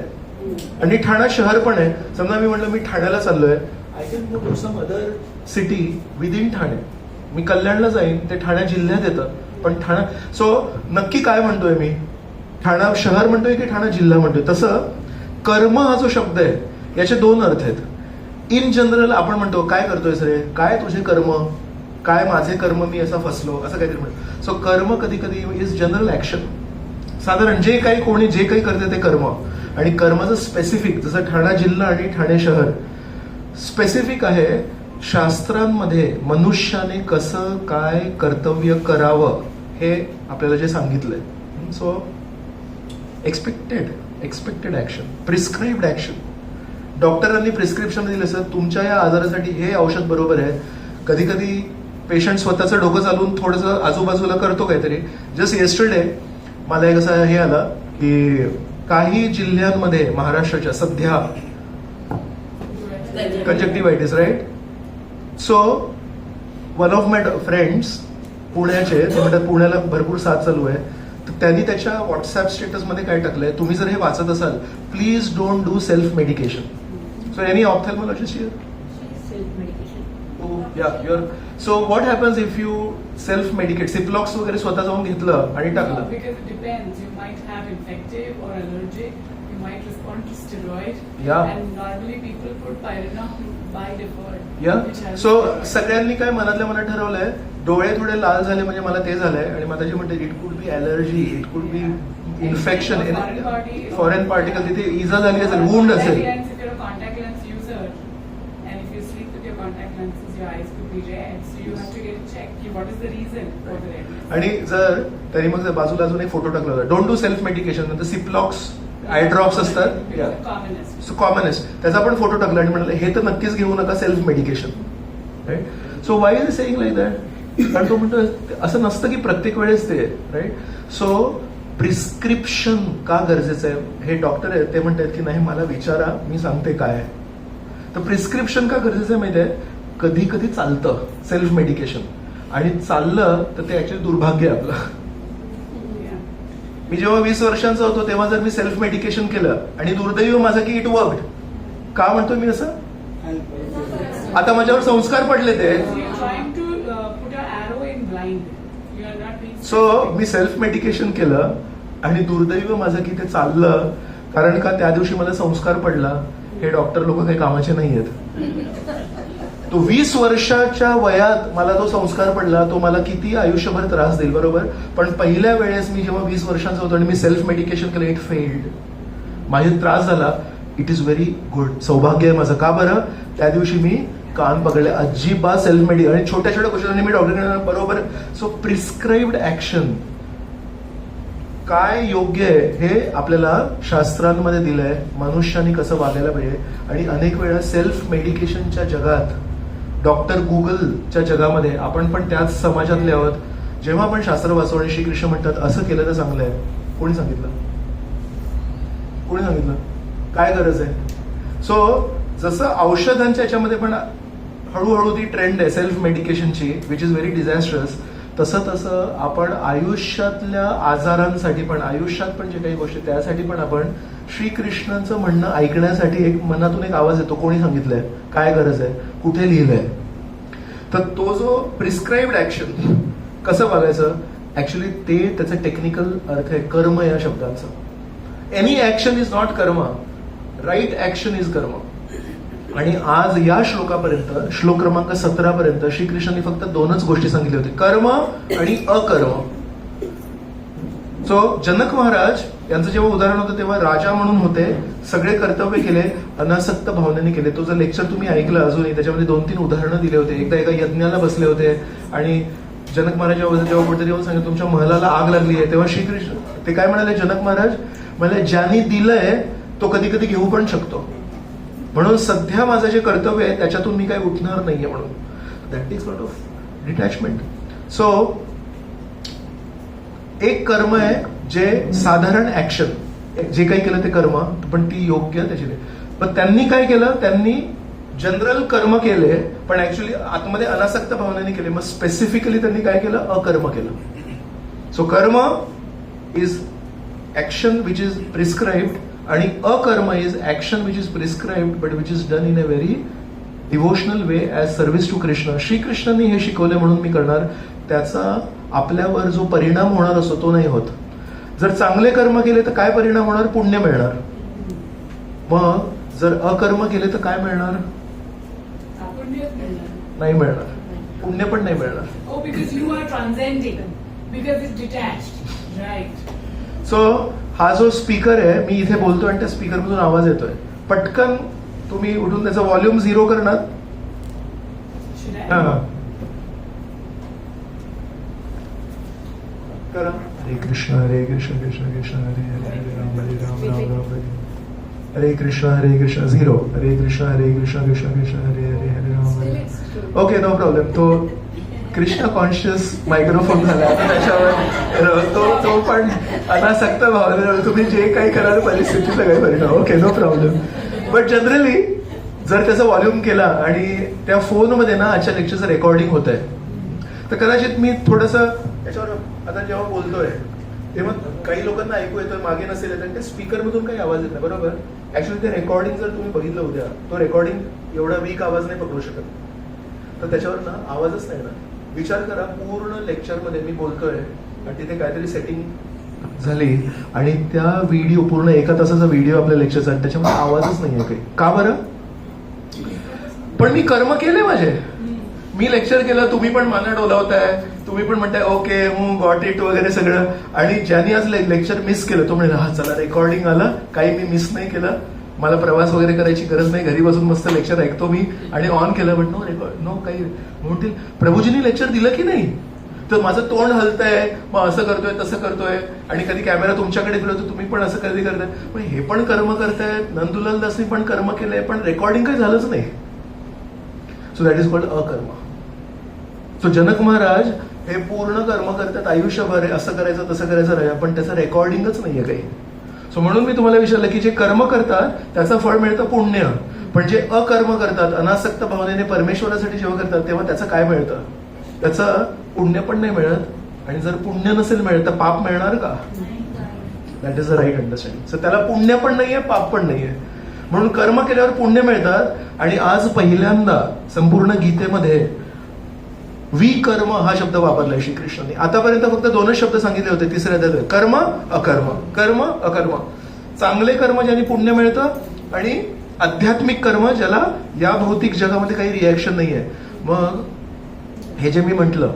आणि ठाणा शहर पण आहे. समजा मी म्हणलं मी ठाण्याला चाललोय, I can go to some other city within Thane. मी कल्याणला जाईन, ते ठाणा जिल्ह्यात येतं, पण ठाणा. सो नक्की काय म्हणतोय मी, ठाणा शहर म्हणतोय की ठाणा जिल्हा म्हणतोय. तसं कर्म हा जो शब्द आहे याचे दोन अर्थ आहेत. इन जनरल आपण म्हणतो काय करतोयस रे, काय तुझे कर्म, काय माझे कर्म, मी असा फसलो, असं काहीतरी म्हणतो. सो कर्म कधी कधी इज जनरल ऍक्शन. साधारण जे काही कोणी जे काही करते ते कर्म. आणि कर्माचं स्पेसिफिक, जसं ठाणा जिल्हा आणि ठाणे शहर स्पेसिफिक आहे. शास्त्रांमध्ये मनुष्याने कसं काय कर्तव्य करावं हे आपल्याला जे सांगितलंय. So expected action, prescribed action. डॉक्टरांनी प्रिस्क्रिप्शन दिलं असं तुमच्या या आजारासाठी हे औषध बरोबर आहे. कधी कधी पेशंट स्वतःचं डोकं चालवून थोडंसं आजूबाजूला करतो काहीतरी. जस्ट येस्टरडे मला एक असं हे आलं की काही जिल्ह्यांमध्ये महाराष्ट्राच्या सध्या conjunctivitis, right. So one of my friends पुण्याचे, ते म्हणतात पुण्याला भरपूर साथ चालू आहे. तर त्यांनी त्याच्या व्हॉट्सअप स्टेटसमध्ये काय टाकलंय, तुम्ही जर हे वाचत असाल, please don't do self medication. So any ophthalmologist here? Your so what happens if you self medicate, Ciplox वगैरे स्वतः जाऊन घेतलं आणि टाकलं? Because it depends. You might have infective or allergic. You might respond to steroid. Yeah. And normally people put Pyranap by default. या Which has so सगळ्यांनी काय मनातल्या मनात ठरवलंय, डोळे थोडे लाल झाले म्हणजे मला ते झालंय, आणि माताजी म्हणते it could be allergy, it could be infection, foreign particle, तिथे इजा झाली असेल, वुंड असेल. If you're a contact lens user and if you sleep with your contact lenses, your eyes could be red. So you have to get checked. What is the reason for the redness? आणि जर त्यांनी मग जर बाजूला अजून एक photo टाकला होता, डोंट डू सेल्फ मेडिकेशन, नंतर सिप्लॉक्स आय ड्रॉप्स असतात, Commonest. सो कॉमनेस्ट, त्याचा पण फोटो टाकला आणि म्हणाले हे तर नक्कीच घेऊ नका self medication. Right. So why is saying like that? कारण तो म्हणतो असं नसतं की प्रत्येक वेळेस ते, राईट. सो प्रिस्क्रिप्शन का गरजेचं आहे, हे डॉक्टर आहेत ते म्हणतात की नाही मला विचारा, मी सांगते काय आहे. तर प्रिस्क्रिप्शन का गरजेचं आहे माहिती आहे? कधी कधी चालतं सेल्फ मेडिकेशन, आणि चाललं तर ते ऍक्च्युअली दुर्भाग्य आहे आपलं. Yeah. मी जेव्हा 20 वर्षांचा होतो तेव्हा जर मी सेल्फ मेडिकेशन केलं आणि दुर्दैव माझं की इट वर्कड, का म्हणतो मी असं? आता माझ्यावर संस्कार पडले ते. So you're trying to put an arrow in blind. You are not being. So me self medication केलं आणि दुर्दैव माझं की ते चाललं, कारण का त्या दिवशी मला संस्कार पडला. हे डॉक्टर लोक काही कामाचे नाही आहेत. तो 20 वर्षाच्या वयात मला तो संस्कार पडला, तो मला किती आयुष्यभर त्रास देईल, बरोबर. पण पहिल्या वेळेस मी जेव्हा 20 वर्षांचा होतो आणि मी सेल्फ मेडिकेशन केलं, इट फेल्ड, माझे त्रास झाला. इट इज व्हेरी गुड, सौभाग्य आहे माझं. का बरं? त्या दिवशी मी कान पकडले, अजिबात सेल्फ मेडिकेशन, आणि छोट्या छोट्या गोष्टींनी मी डॉक्टरकडे बरोबर. सो प्रिस्क्राईब्ड ऍक्शन काय योग्य आहे हे आपल्याला शास्त्रांमध्ये दिलंय, मनुष्याने कसं वागायला पाहिजे. आणि अनेक वेळा सेल्फ मेडिकेशनच्या जगात, डॉक्टर गुगलच्या जगामध्ये आपण पण त्याच समाजातले आहोत. जेव्हा आपण शास्त्र वाचू आणि श्रीकृष्ण म्हणतात असं केलं तर चांगलं आहे, कोणी सांगितलं? कोणी सांगितलं? काय गरज आहे? सो जसं औषधांच्या याच्यामध्ये पण हळूहळू ती ट्रेंड आहे सेल्फ मेडिकेशनची, विच इज व्हेरी डिझास्ट्रस, तसं तसं आपण आयुष्यातल्या आजारांसाठी पण, आयुष्यात पण जे काही गोष्टी त्यासाठी पण आपण श्रीकृष्णांचं म्हणणं ऐकण्यासाठी एक मनातून एक आवाज येतो, कोणी सांगितलंय, काय गरज आहे, कुठे लिहिलंय. तर तो जो प्रिस्क्राईब्ड ऍक्शन कसं बघायचं, ऍक्च्युली ते त्याचा टेक्निकल अर्थ आहे कर्म या शब्दांचा. एनी ऍक्शन इज नॉट कर्म, राईट ऍक्शन इज कर्म. आणि आज या श्लोकापर्यंत, श्लोक क्रमांक 17 पर्यंत श्रीकृष्णांनी फक्त 2च गोष्टी सांगितल्या होत्या, कर्म आणि अकर्म. सो जनक महाराज यांचं जेव्हा उदाहरण होतं तेव्हा राजा म्हणून होते, सगळे कर्तव्य केले, अनासक्त भावनेने केले. तो जर लेक्चर तुम्ही ऐकलं अजूनही, त्याच्यामध्ये 2-3 उदाहरणं दिले होते. एकदा एका यज्ञाला बसले होते आणि जनक महाराज जेव्हा कोणतरी येऊन सांगितलं तुमच्या महलाला आग लागली आहे, तेव्हा श्रीकृष्ण ते काय म्हणाले, जनक महाराज म्हणाले ज्यांनी दिलंय तो कधी कधी घेऊ पण शकतो, म्हणून सध्या माझं जे कर्तव्य आहे त्याच्यातून मी काही उठणार नाहीये, म्हणून that is sort of detachment. So एक कर्म आहे जे साधारण ऍक्शन, जे काही केलं ते कर्म, पण ती योग्य त्याची. पण त्यांनी काय केलं, त्यांनी जनरल कर्म केले पण ऍक्च्युली आतमध्ये अनासक्त भावनेने केले. मग स्पेसिफिकली त्यांनी काय केलं, अकर्म केलं. So karma is action which is prescribed आणि akarma is action which is prescribed but which is done in a very devotional way as service to Krishna. श्रीकृष्णांनी हे शिकवले म्हणून मी करणार, त्याचा आपल्यावर जो परिणाम होणार असतो तो नाही होत. जर चांगले कर्म केले तर काय परिणाम होणार, पुण्य मिळणार. मग जर अकर्म केले तर काय मिळणार, नाही मिळणार, पुण्य पण नाही मिळणार. Oh, because you are transcending, because it's detached, right? So हा जो स्पीकर आहे, मी इथे बोलतोय आणि त्या स्पीकर मधून आवाज येतोय, पटकन तुम्ही उठून त्याचा व्हॉल्यूम 0 करणार. Should I? हा करा. हरे कृष्ण कृष्ण कृष्ण हरे हरे हरे राम राम राम हरे. हरे कृष्ण 0. हरे कृष्ण कृष्ण कृष्ण हरे हरे हरे राम हरे. Okay, no problem. तो कृष्ण कॉन्शियस मायक्रोफोन झाला आता त्याच्यावर, तो पण अनासक्त भावने तुम्ही जे काही कराल परिस्थितीचा काही परिणाम. Okay, no problem. But generally जर त्याचा व्हॉल्यूम केला आणि त्या फोनमध्ये ना आजच्या लेक्चरचं रेकॉर्डिंग होत आहे, तर कदाचित मी थोडंसं याच्यावर आता जेव्हा बोलतोय तेव्हा काही लोकांना ऐकू येतं, मागे नसेल येत, आणि ते स्पीकर मधून काही आवाज येत नाही, बरोबर. ऍक्च्युली ते रेकॉर्डिंग जर तुम्ही बघितलं उद्या, तो रेकॉर्डिंग एवढा वीक आवाज नाही पकडू शकत, तर त्याच्यावर ना आवाजच नाही ना. विचार करा, पूर्ण लेक्चरमध्ये मी बोलतोय आणि तिथे काहीतरी सेटिंग झाली आणि त्या व्हिडिओ, पूर्ण 1 तासाचा व्हिडिओ आपल्या लेक्चरचा, त्याच्यामध्ये आवाजच नाहीये काही. का बरं? पण मी कर्म केले माझे. मी लेक्चर केलं, तुम्ही पण माना डोलावताय, तुम्ही पण म्हणताय ओके गॉट इट वगैरे सगळं. आणि ज्यांनी आज लेक्चर मिस केलं तो म्हणजे हा चला रेकॉर्डिंग आलं, काही मी मिस नाही केलं, मला प्रवास वगैरे करायची गरज नाही, घरी बसून मस्त लेक्चर ऐकतो मी, आणि ऑन केलं, बट नो रेकॉर्ड, नो काही. म्हणतील प्रभूजींनी लेक्चर दिलं की नाही, तर माझं तोंड हलतंय, मग असं करतोय तसं करतोय, आणि कधी कॅमेरा तुमच्याकडे फिरवतो, तुम्ही पण असं कधी करताय. पण हे पण कर्म करतायत, नंदुलाल दासनी पण कर्म केलंय, पण रेकॉर्डिंग काही झालंच नाही. सो दॅट इज कॉल्ड अकर्म. सो जनक महाराज हे पूर्ण कर्म करतात आयुष्यभर, असं करायचं तसं करायचं राजा, पण त्याचं रेकॉर्डिंगच नाहीये काही. सो म्हणून मी तुम्हाला विचारलं की जे कर्म करतात त्याचं फळ मिळतं पुण्य, पण जे अकर्म करतात अनासक्त भावनेने परमेश्वरासाठी जेव्हा करतात तेव्हा त्याचं काय मिळतं? त्याचं पुण्य पण नाही मिळत, आणि जर पुण्य नसेल मिळत तर पाप मिळणार का? That is the right understanding. So त्याला पुण्य पण नाहीये, पाप पण नाहीये, म्हणून कर्म केल्यावर पुण्य मिळतात. आणि आज पहिल्यांदा संपूर्ण गीतेमध्ये विकर्म हा शब्द वापरलाय श्रीकृष्णांनी. आतापर्यंत फक्त 2च शब्द सांगितले होते तिसऱ्या अध्यायात, कर्म अकर्म, कर्म अकर्म. चांगले कर्म ज्यांनी पुण्य मिळतं, आणि आध्यात्मिक कर्म ज्याला या भौतिक जगामध्ये काही रिॲक्शन नाहीये. मग हे जे मी म्हटलं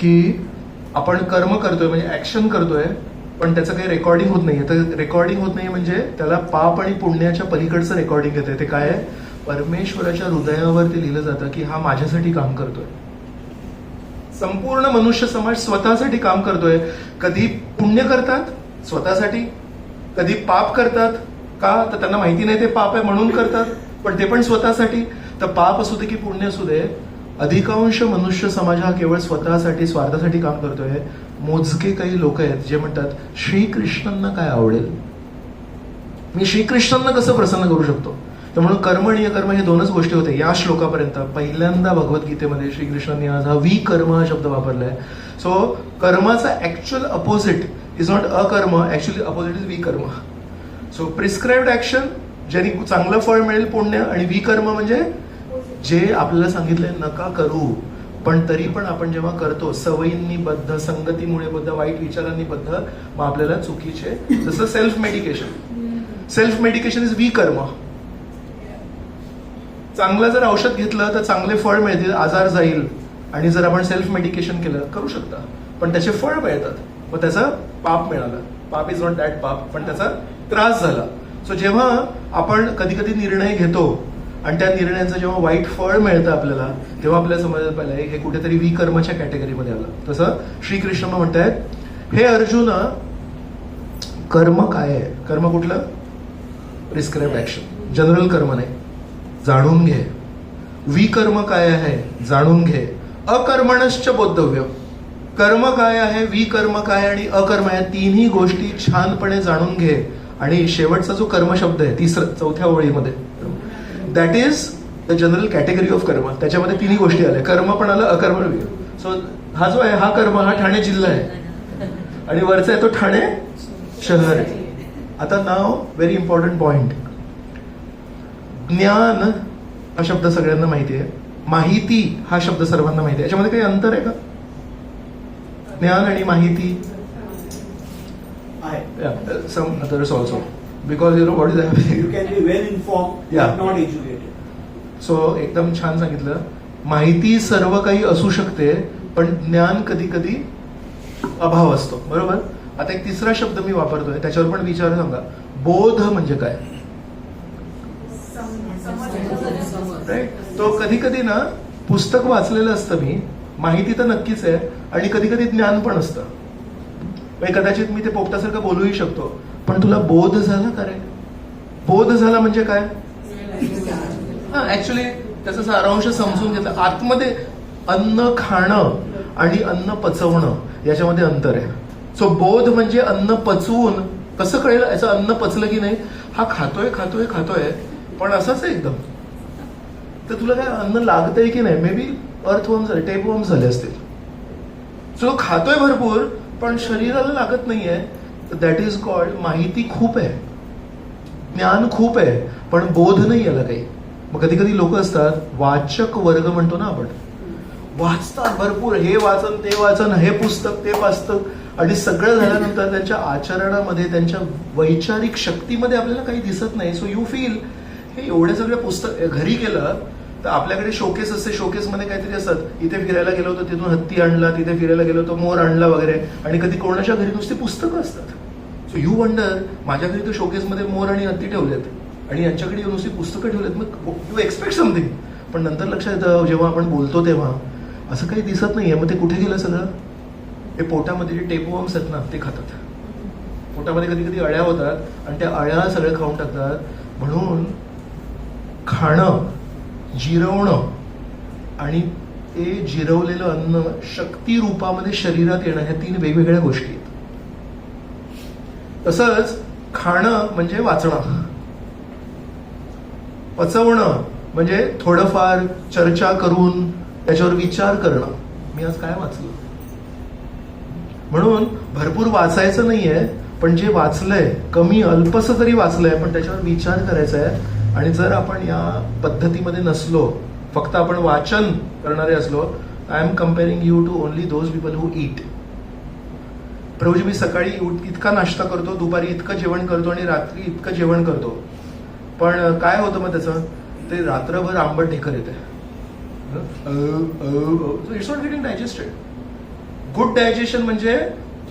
की आपण कर्म करतोय म्हणजे ऍक्शन करतोय, पण त्याचं काही रेकॉर्डिंग होत नाहीये. तर रेकॉर्डिंग होत नाही म्हणजे त्याला पाप आणि पुण्याच्या पलीकडचं रेकॉर्डिंग येते. ते काय आहे? परमेश्वराच्या हृदयावर ते लिहिलं जातं की हा माझ्यासाठी काम करतोय. संपूर्ण मनुष्य समाज स्वतःसाठी काम करतोय. कधी पुण्य करतात स्वतःसाठी, कधी पाप करतात. का? तर त्यांना माहिती नाही ते पाप आहे म्हणून करतात, पण ते पण स्वतःसाठी. तर पाप असू दे की पुण्य असू दे, अधिकांश मनुष्य समाज हा केवळ स्वतःसाठी, स्वार्थासाठी काम करतोय. मोजके काही लोक आहेत जे म्हणतात श्रीकृष्णांना काय आवडेल, मी श्रीकृष्णांना कसं प्रसन्न करू शकतो. तर म्हणून कर्म आणि अकर्म हे 2च गोष्टी होते या श्लोकापर्यंत. पहिल्यांदा भगवद्गीतेमध्ये श्रीकृष्णांनी आज हा विकर्म हा शब्द वापरलाय. सो कर्माचा actual opposite is not akarma, actually opposite is vikarma. So prescribed action ज्यांनी चांगलं फळ मिळेल पुण्य, आणि विकर्म म्हणजे जे आपल्याला सांगितलंय नका करू, पण तरी पण आपण जेव्हा करतो सवयींनी बद्ध, संगतीमुळे बद्ध, वाईट विचारांनी बद्ध, मग आपल्याला चुकीचे, जसं self medication. Self medication is vikarma. चांगलं जर औषध घेतलं तर चांगले फळ मिळतील, आजार जाईल. आणि जर आपण सेल्फ मेडिकेशन केलं, करू शकता, पण त्याचे फळ मिळतात, मग त्याचा पाप मिळाला. पाप इज नॉट दॅट पाप, पण त्याचा त्रास झाला. सो जेव्हा आपण कधी कधी निर्णय घेतो आणि त्या निर्णयाचं जेव्हा वाईट फळ मिळतं आपल्याला, तेव्हा आपल्याला समजायला पाहिजे हे कुठेतरी विकर्माच्या कॅटेगरीमध्ये आलं. तसं श्रीकृष्ण म्हणतायत, हे अर्जुना, कर्म काय आहे? कर्म कुठलं? प्रिस्क्राइब्ड ऍक्शन, जनरल कर्म नाही, जाणून घे. विकर्म काय आहे? जाणून घे. अकर्मणश्च बोद्धव्य. कर्म काय आहे, विकर्म काय आणि अकर्म आहे, तिन्ही गोष्टी छानपणे जाणून घे. आणि शेवटचा जो कर्म शब्द आहे 4थ्या ओळीमध्ये, that is the general category of कर्म. त्याच्यामध्ये तिन्ही गोष्टी आल्या, कर्म पण आलं, अकर्म. सो हा जो आहे हा कर्म, हा ठाणे जिल्हा आहे, आणि वरचा आहे तो ठाणे शहर आहे. आता नाव व्हेरी इम्पॉर्टंट पॉइंट. ज्ञान हा शब्द सगळ्यांना माहिती आहे, माहिती हा शब्द सर्वांना माहिती आहे. याच्यामध्ये काही अंतर आहे का? ज्ञान आणि माहिती some others also, because you know what is happening. You can be well informed, Yeah. but not educated. So एकदम छान सांगितलं. माहिती सर्व काही असू शकते, पण ज्ञान कधी कधी अभाव असतो, बरोबर. आता एक तिसरा शब्द मी वापरतोय, त्याच्यावर पण विचार सांगा. बोध म्हणजे काय? राईट. तो कधी कधी ना पुस्तक वाचलेलं असतं मी, माहिती तर नक्कीच आहे, आणि कधी कधी ज्ञान पण असतं. कदाचित मी ते पोपटासारखं बोलूही शकतो, पण तुला बोध झाला का रे? बोध झाला म्हणजे काय? ऍक्च्युली त्याचा सारांश समजून घेतला. आतमध्ये अन्न खाणं आणि अन्न पचवणं याच्यामध्ये अंतर आहे. सो बोध म्हणजे अन्न पचवून कसं कळेल याचं अन्न पचलं की नाही? हा खातोय खातोय खातोय, पण असंच आहे एकदम. तर तुला काय अन्न लागतंय की नाही? मे बी अर्थवर्म झाले, टेपवर्म झाले असतील. तो खातोय भरपूर पण शरीराला लागत नाहीये. दॅट इज कॉल्ड माहिती खूप आहे, ज्ञान खूप आहे, पण बोध नाही याला काही. मग कधी कधी लोक असतात, वाचक वर्ग म्हणतो ना आपण, वाचतात भरपूर, हे वाचन ते वाचन, हे पुस्तक ते पुस्तक, आणि सगळं झाल्यानंतर त्यांच्या आचरणामध्ये, त्यांच्या वैचारिक शक्तीमध्ये आपल्याला काही दिसत नाही. सो यू फील हे एवढे सगळे पुस्तक घरी केलं तर आपल्याकडे शोकेस असते, शोकेसमध्ये काहीतरी असतात. इथे फिरायला गेलो होतो तिथून हत्ती आणला, तिथे फिरायला गेलो होतो मोर आणला वगैरे, आणि कधी कोणाच्या घरी नुसती पुस्तकं असतात. सो यू वंडर, माझ्या घरी तर शोकेसमध्ये मोर आणि हत्ती ठेवलेत आणि यांच्याकडे नुसती पुस्तकं ठेवलेत, मग यू एक्सपेक्ट समथिंग. पण नंतर लक्षात येतं जेव्हा आपण बोलतो तेव्हा असं काही दिसत नाहीये. मग ते कुठे गेलं सगळं? हे पोटामध्ये जे टेपवर्म्स आहेत ना ते खातात. पोटामध्ये कधी कधी अळ्या होतात आणि त्या अळ्या सगळं खाऊन टाकतात. म्हणून खाणं, जिरवणं आणि ते जिरवलेलं अन्न शक्ती रूपामध्ये शरीरात येणं, ह्या 3 वेगवेगळ्या गोष्टी आहेत. तसंच खाणं म्हणजे वाचणं, पचवणं म्हणजे थोडंफार चर्चा करून त्याच्यावर विचार करणं. मी आज काय वाचलं? म्हणून भरपूर वाचायचं नाहीये, पण जे वाचलंय कमी अल्पसं जरी वाचलंय पण त्याच्यावर विचार करायचा आहे. आणि जर आपण या पद्धतीमध्ये नसलो, फक्त आपण वाचन करणारे असलो, I am comparing you to only those people who eat. Prabhuji मी सकाळी इतका नाश्ता करतो, दुपारी इतकं जेवण करतो आणि रात्री इतकं जेवण करतो, पण काय होतं मग त्याचं? ते रात्रभर आंबट ढेकर येते. It's not getting digested. Good digestion म्हणजे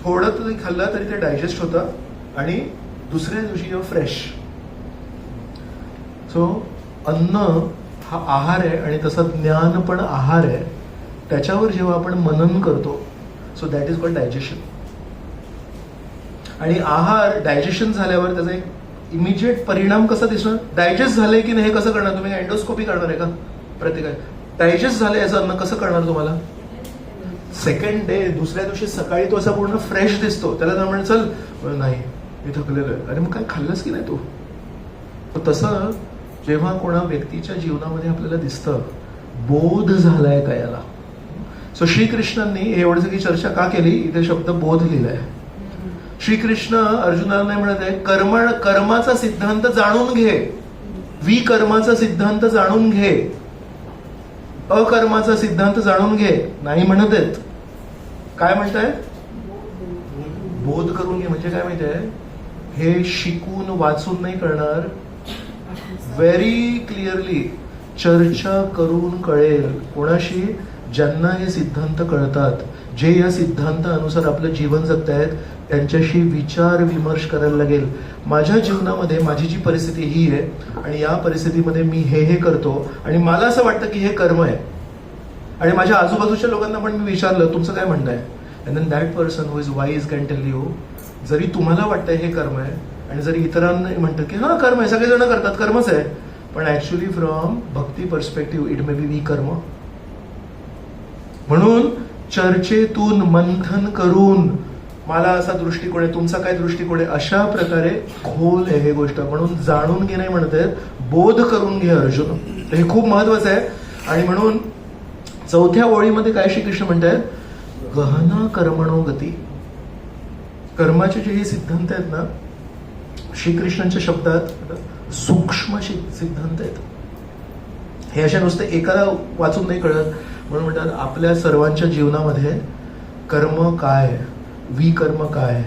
थोडं तरी खाल्लं तरी ते डायजेस्ट होतं आणि दुसऱ्या दिवशी जेव्हा फ्रेश. सो अन्न हा आहार आहे आणि तसं ज्ञान पण आहार आहे. त्याच्यावर जेव्हा आपण मनन करतो, so that is called digestion. आणि आहार डायजेशन झाल्यावर त्याचा एक इमिजिएट परिणाम कसा दिसणार? डायजेस्ट झालंय की नाही हे कसं करणार? तुम्ही एंडोस्कोपी करणार आहे का प्रत्येकाला? डायजेस्ट झालंय याचं अन्न कसं करणार तुम्हाला? सेकंड डे, दुसऱ्या दिवशी सकाळी तो असा पूर्ण फ्रेश दिसतो. त्याला जर म्हणलं चल नाही मी थकलेलो आहे, अरे मग काय खाल्लंस की नाही तू? तसं जेव्हा कोणा व्यक्तीच्या जीवनामध्ये आपल्याला दिसतं बोध झालाय का याला. सो श्रीकृष्णांनी एवढी सगळी चर्चा का केली? इथे शब्द बोध लिहिलाय. श्रीकृष्ण अर्जुनाला नाही म्हणत आहे कर्माचा सिद्धांत जाणून घे, विकर्माचा सिद्धांत जाणून घे, अकर्माचा सिद्धांत जाणून घे नाही म्हणत आहेत. काय म्हणताय? बोध करून घे. म्हणजे काय माहितीये, हे शिकून वाचून नाही करणार, व्हेरी क्लिअरली चर्चा करून कळेल. कोणाशी? ज्यांना हे सिद्धांत कळतात, जे या सिद्धांतानुसार आपलं जीवन जगतायत, त्यांच्याशी विचार विमर्श करायला लागेल. माझ्या जीवनामध्ये माझी जी परिस्थिती ही आहे आणि या परिस्थितीमध्ये मी हे करतो आणि मला असं वाटतं की हे कर्म आहे, आणि माझ्या आजूबाजूच्या लोकांना पण मी विचारलं तुमचं काय म्हणणं आहे, and then that person who is wise can tell you, जरी तुम्हाला वाटतंय हे कर्म आहे आणि जरी इतरांना म्हणतात की हा कर्म आहे, सगळेजण करतात कर्मच आहे, पण actually from bhakti perspective it may be vikarma. म्हणून चर्चेतून मंथन करून मला असा दृष्टिकोन आहे, तुमचा काय दृष्टिकोन आहे, अशा प्रकारे खोल आहे हे गोष्ट. म्हणून जाणून घे नाही म्हणत आहेत, बोध करून घे अर्जुन. हे खूप महत्वाचं आहे. आणि म्हणून 4थ्या ओळीमध्ये काय श्रीकृष्ण म्हणतात, गहना कर्मणो गती. कर्माचे जे हे सिद्धांत आहेत ना, श्रीकृष्णांच्या शब्दात सूक्ष्म सिद्धांत आहेत. हे अशा नुसते एकाला वाचून नाही कळत. म्हणून म्हणतात आपल्या सर्वांच्या जीवनामध्ये कर्म काय, विकर्म काय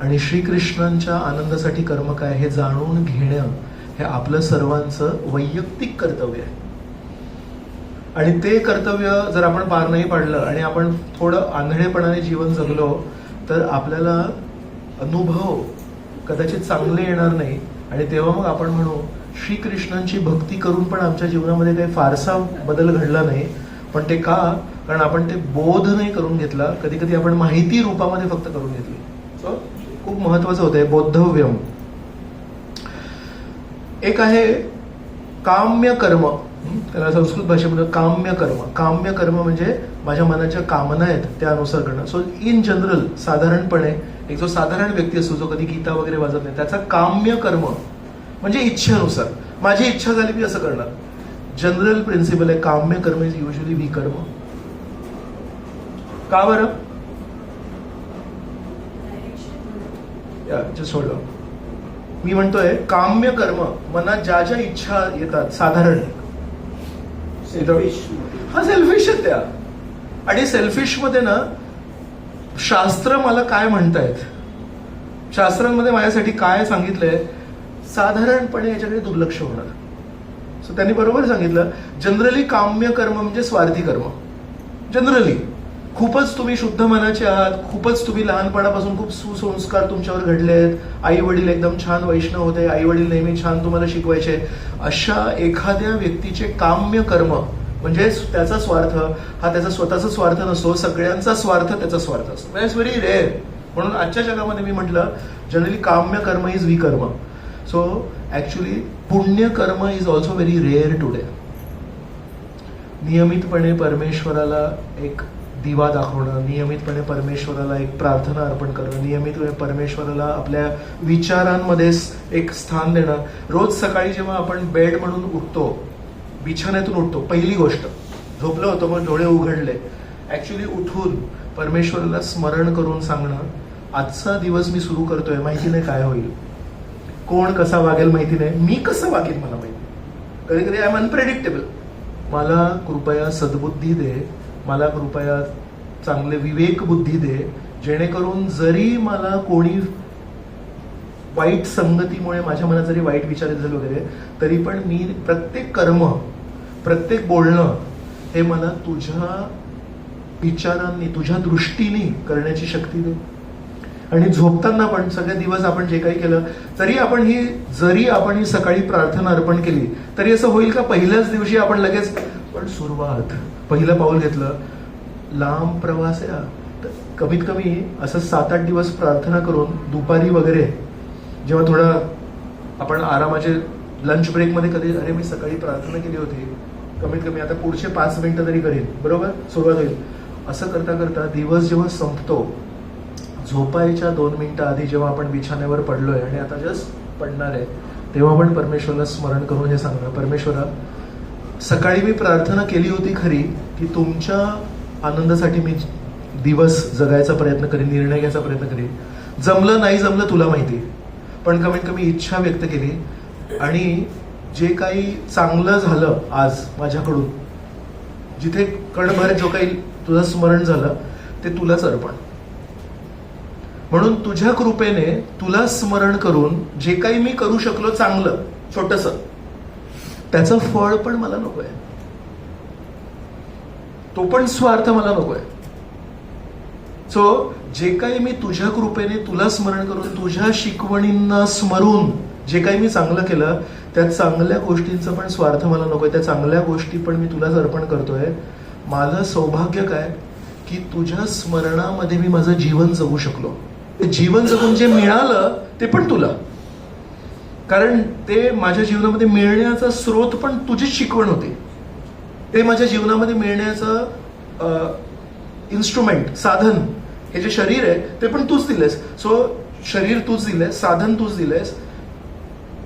आणि श्रीकृष्णांच्या आनंदासाठी कर्म काय हे जाणून घेणं हे आपलं सर्वांचं वैयक्तिक कर्तव्य आहे. आणि ते कर्तव्य जर आपण पार नाही पाडलं आणि आपण थोडं आंधळेपणाने जीवन जगलो तर आपल्याला अनुभव कदाचित चांगले येणार नाही. आणि तेव्हा मग आपण म्हणू श्रीकृष्णांची भक्ती करून पण आमच्या जीवनामध्ये काही फारसा बदल घडला नाही. पण ते का? कारण आपण ते बोध नाही करून घेतला, कधी कधी आपण माहिती रूपामध्ये फक्त करून घेतली. सो खूप महत्वाचं होतं बोद्धव्यम. एक आहे काम्य कर्म, त्याला संस्कृत भाषेमध्ये काम्य कर्म. काम्य कर्म म्हणजे माझ्या मनाच्या कामना आहेत त्यानुसार करणं. सो इन जनरल साधारणपणे एक जो साधारण व्यक्ती असतो जो कधी गीता वगैरे वाजत नाही, त्याचा काम्य कर्म म्हणजे इच्छेनुसार, माझी इच्छा झाली मी असं करणार. जनरल प्रिन्सिपल आहे काम्य कर्म इज युजली विकर्म. का बरं? Just hold. मी म्हणतोय काम्य कर्म, मनात ज्या ज्या इच्छा येतात साधारण, हा सेल्फिश आहेत त्या. आणि सेल्फिश मध्ये ना शास्त्र मला काय म्हणतायत, शास्त्रांमध्ये माझ्यासाठी काय सांगितलंय, साधारणपणे याच्याकडे दुर्लक्ष होणार. सो त्यांनी बरोबर सांगितलं, जनरली काम्य कर्म म्हणजे स्वार्थी कर्म. जनरली खूपच तुम्ही शुद्ध मनाचे आहात, खूपच तुम्ही लहानपणापासून खूप सुसंस्कार तुमच्यावर घडले आहेत, आई वडील एकदम छान वैष्णव होते, आई वडील नेहमी छान तुम्हाला शिकवायचे, अशा एखाद्या व्यक्तीचे काम्य कर्म म्हणजे त्याचा स्वार्थ हा त्याचा स्वतःचा स्वार्थ नसतो, सगळ्यांचा स्वार्थ त्याचा स्वार्थ असतो. It's very rare. म्हणून आजच्या जगामध्ये मी म्हटलं जनरली काम्य कर्म इज विकर्म. सो ऍक्च्युली पुण्य कर्म is also very rare today. नियमितपणे परमेश्वराला एक दिवा दाखवणं, नियमितपणे परमेश्वराला एक प्रार्थना अर्पण करणं, नियमितपणे परमेश्वराला आपल्या विचारांमध्ये एक स्थान देणं. रोज सकाळी जेव्हा आपण बेड म्हणून उठतो, बिछाण्यातून उठतो, पहिली गोष्ट झोपलो होतो मग डोळे उघडले, ऍक्च्युली उठून परमेश्वराला स्मरण करून सांगणं, आजचा दिवस मी सुरू करतोय, माहिती नाही काय होईल, कोण कसा वागेल माहिती नाही, मी कसं वागेन मला माहिती, कधी कधी आय एम अनप्रेडिक्टेबल, मला कृपया सद्बुद्धी दे, मला कृपया चांगले विवेक बुद्धी दे, जेणेकरून जरी मला कोणी वाईट संगतीमुळे माझ्या मनात जरी वाईट विचार झाले वगैरे, तरी पण मी प्रत्येक कर्म, प्रत्येक बोलणं हे मला तुझ्या विचारांनी, तुझ्या दृष्टीने करण्याची शक्ती दे. आणि झोपताना पण सगळे दिवस आपण जे काही केलं, जरी आपण ही सकाळी प्रार्थना अर्पण केली, तरी असं होईल का पहिल्याच दिवशी आपण लगेच, पण सुरुवात पहिलं पाऊल घेतलं, लांब प्रवास आहे, तर कमीत कमी असं 7-8 दिवस प्रार्थना करून दुपारी वगैरे जेव्हा थोडा आपण आरामाचे लंच ब्रेकमध्ये कधी, अरे मी सकाळी प्रार्थना केली होती, कमीत कमी आता पुढचे 5 मिनिटं तरी करेन, बरोबर सुरुवात होईल. असं करता करता दिवस जेव्हा संपतो, झोपायच्या 2 मिनिटं आधी जेव्हा आपण बिछाण्यावर पडलोय आणि आता जस्ट पडणार आहे, तेव्हा आपण परमेश्वराला स्मरण करून हे सांगणं, परमेश्वरा सकाळी मी प्रार्थना केली होती खरी, की तुमच्या आनंदासाठी मी दिवस जगायचा प्रयत्न करीन, निर्णय घ्यायचा प्रयत्न करीन, जमलं नाही जमलं तुला माहिती, पण कमीत कमी इच्छा व्यक्त केली. आणि जे काही चांगलं झालं आज माझ्याकडून, जिथे कणभर जो काही तुझं स्मरण झालं, ते तुलाच अर्पण. म्हणून तुझ्या कृपेने तुला स्मरण करून जे काही मी करू शकलो चांगलं छोटंसं, त्याचं फळ पण मला नकोय, तो पण स्वार्थ मला नकोय. सो जे काही मी तुझ्या कृपेने तुला स्मरण करून, तुझ्या शिकवणींना स्मरून जे काही मी चांगलं केलं, त्या चांगल्या गोष्टींचं पण स्वार्थ मला नकोय, त्या चांगल्या गोष्टी पण मी तुलाच अर्पण करतोय. माझं सौभाग्य काय की तुझ्या स्मरणामध्ये मी माझं जीवन जगू शकलो. ते जीवन जगून जे मिळालं ते पण तुला, कारण ते माझ्या जीवनामध्ये मिळण्याचा स्रोत पण तुझीच शिकवण होती. ते माझ्या जीवनामध्ये मिळण्याचं इन्स्ट्रुमेंट, साधन, हे जे शरीर आहे ते पण तूच दिलेस. सो शरीर तूच दिलेस, साधन तूच दिलेस.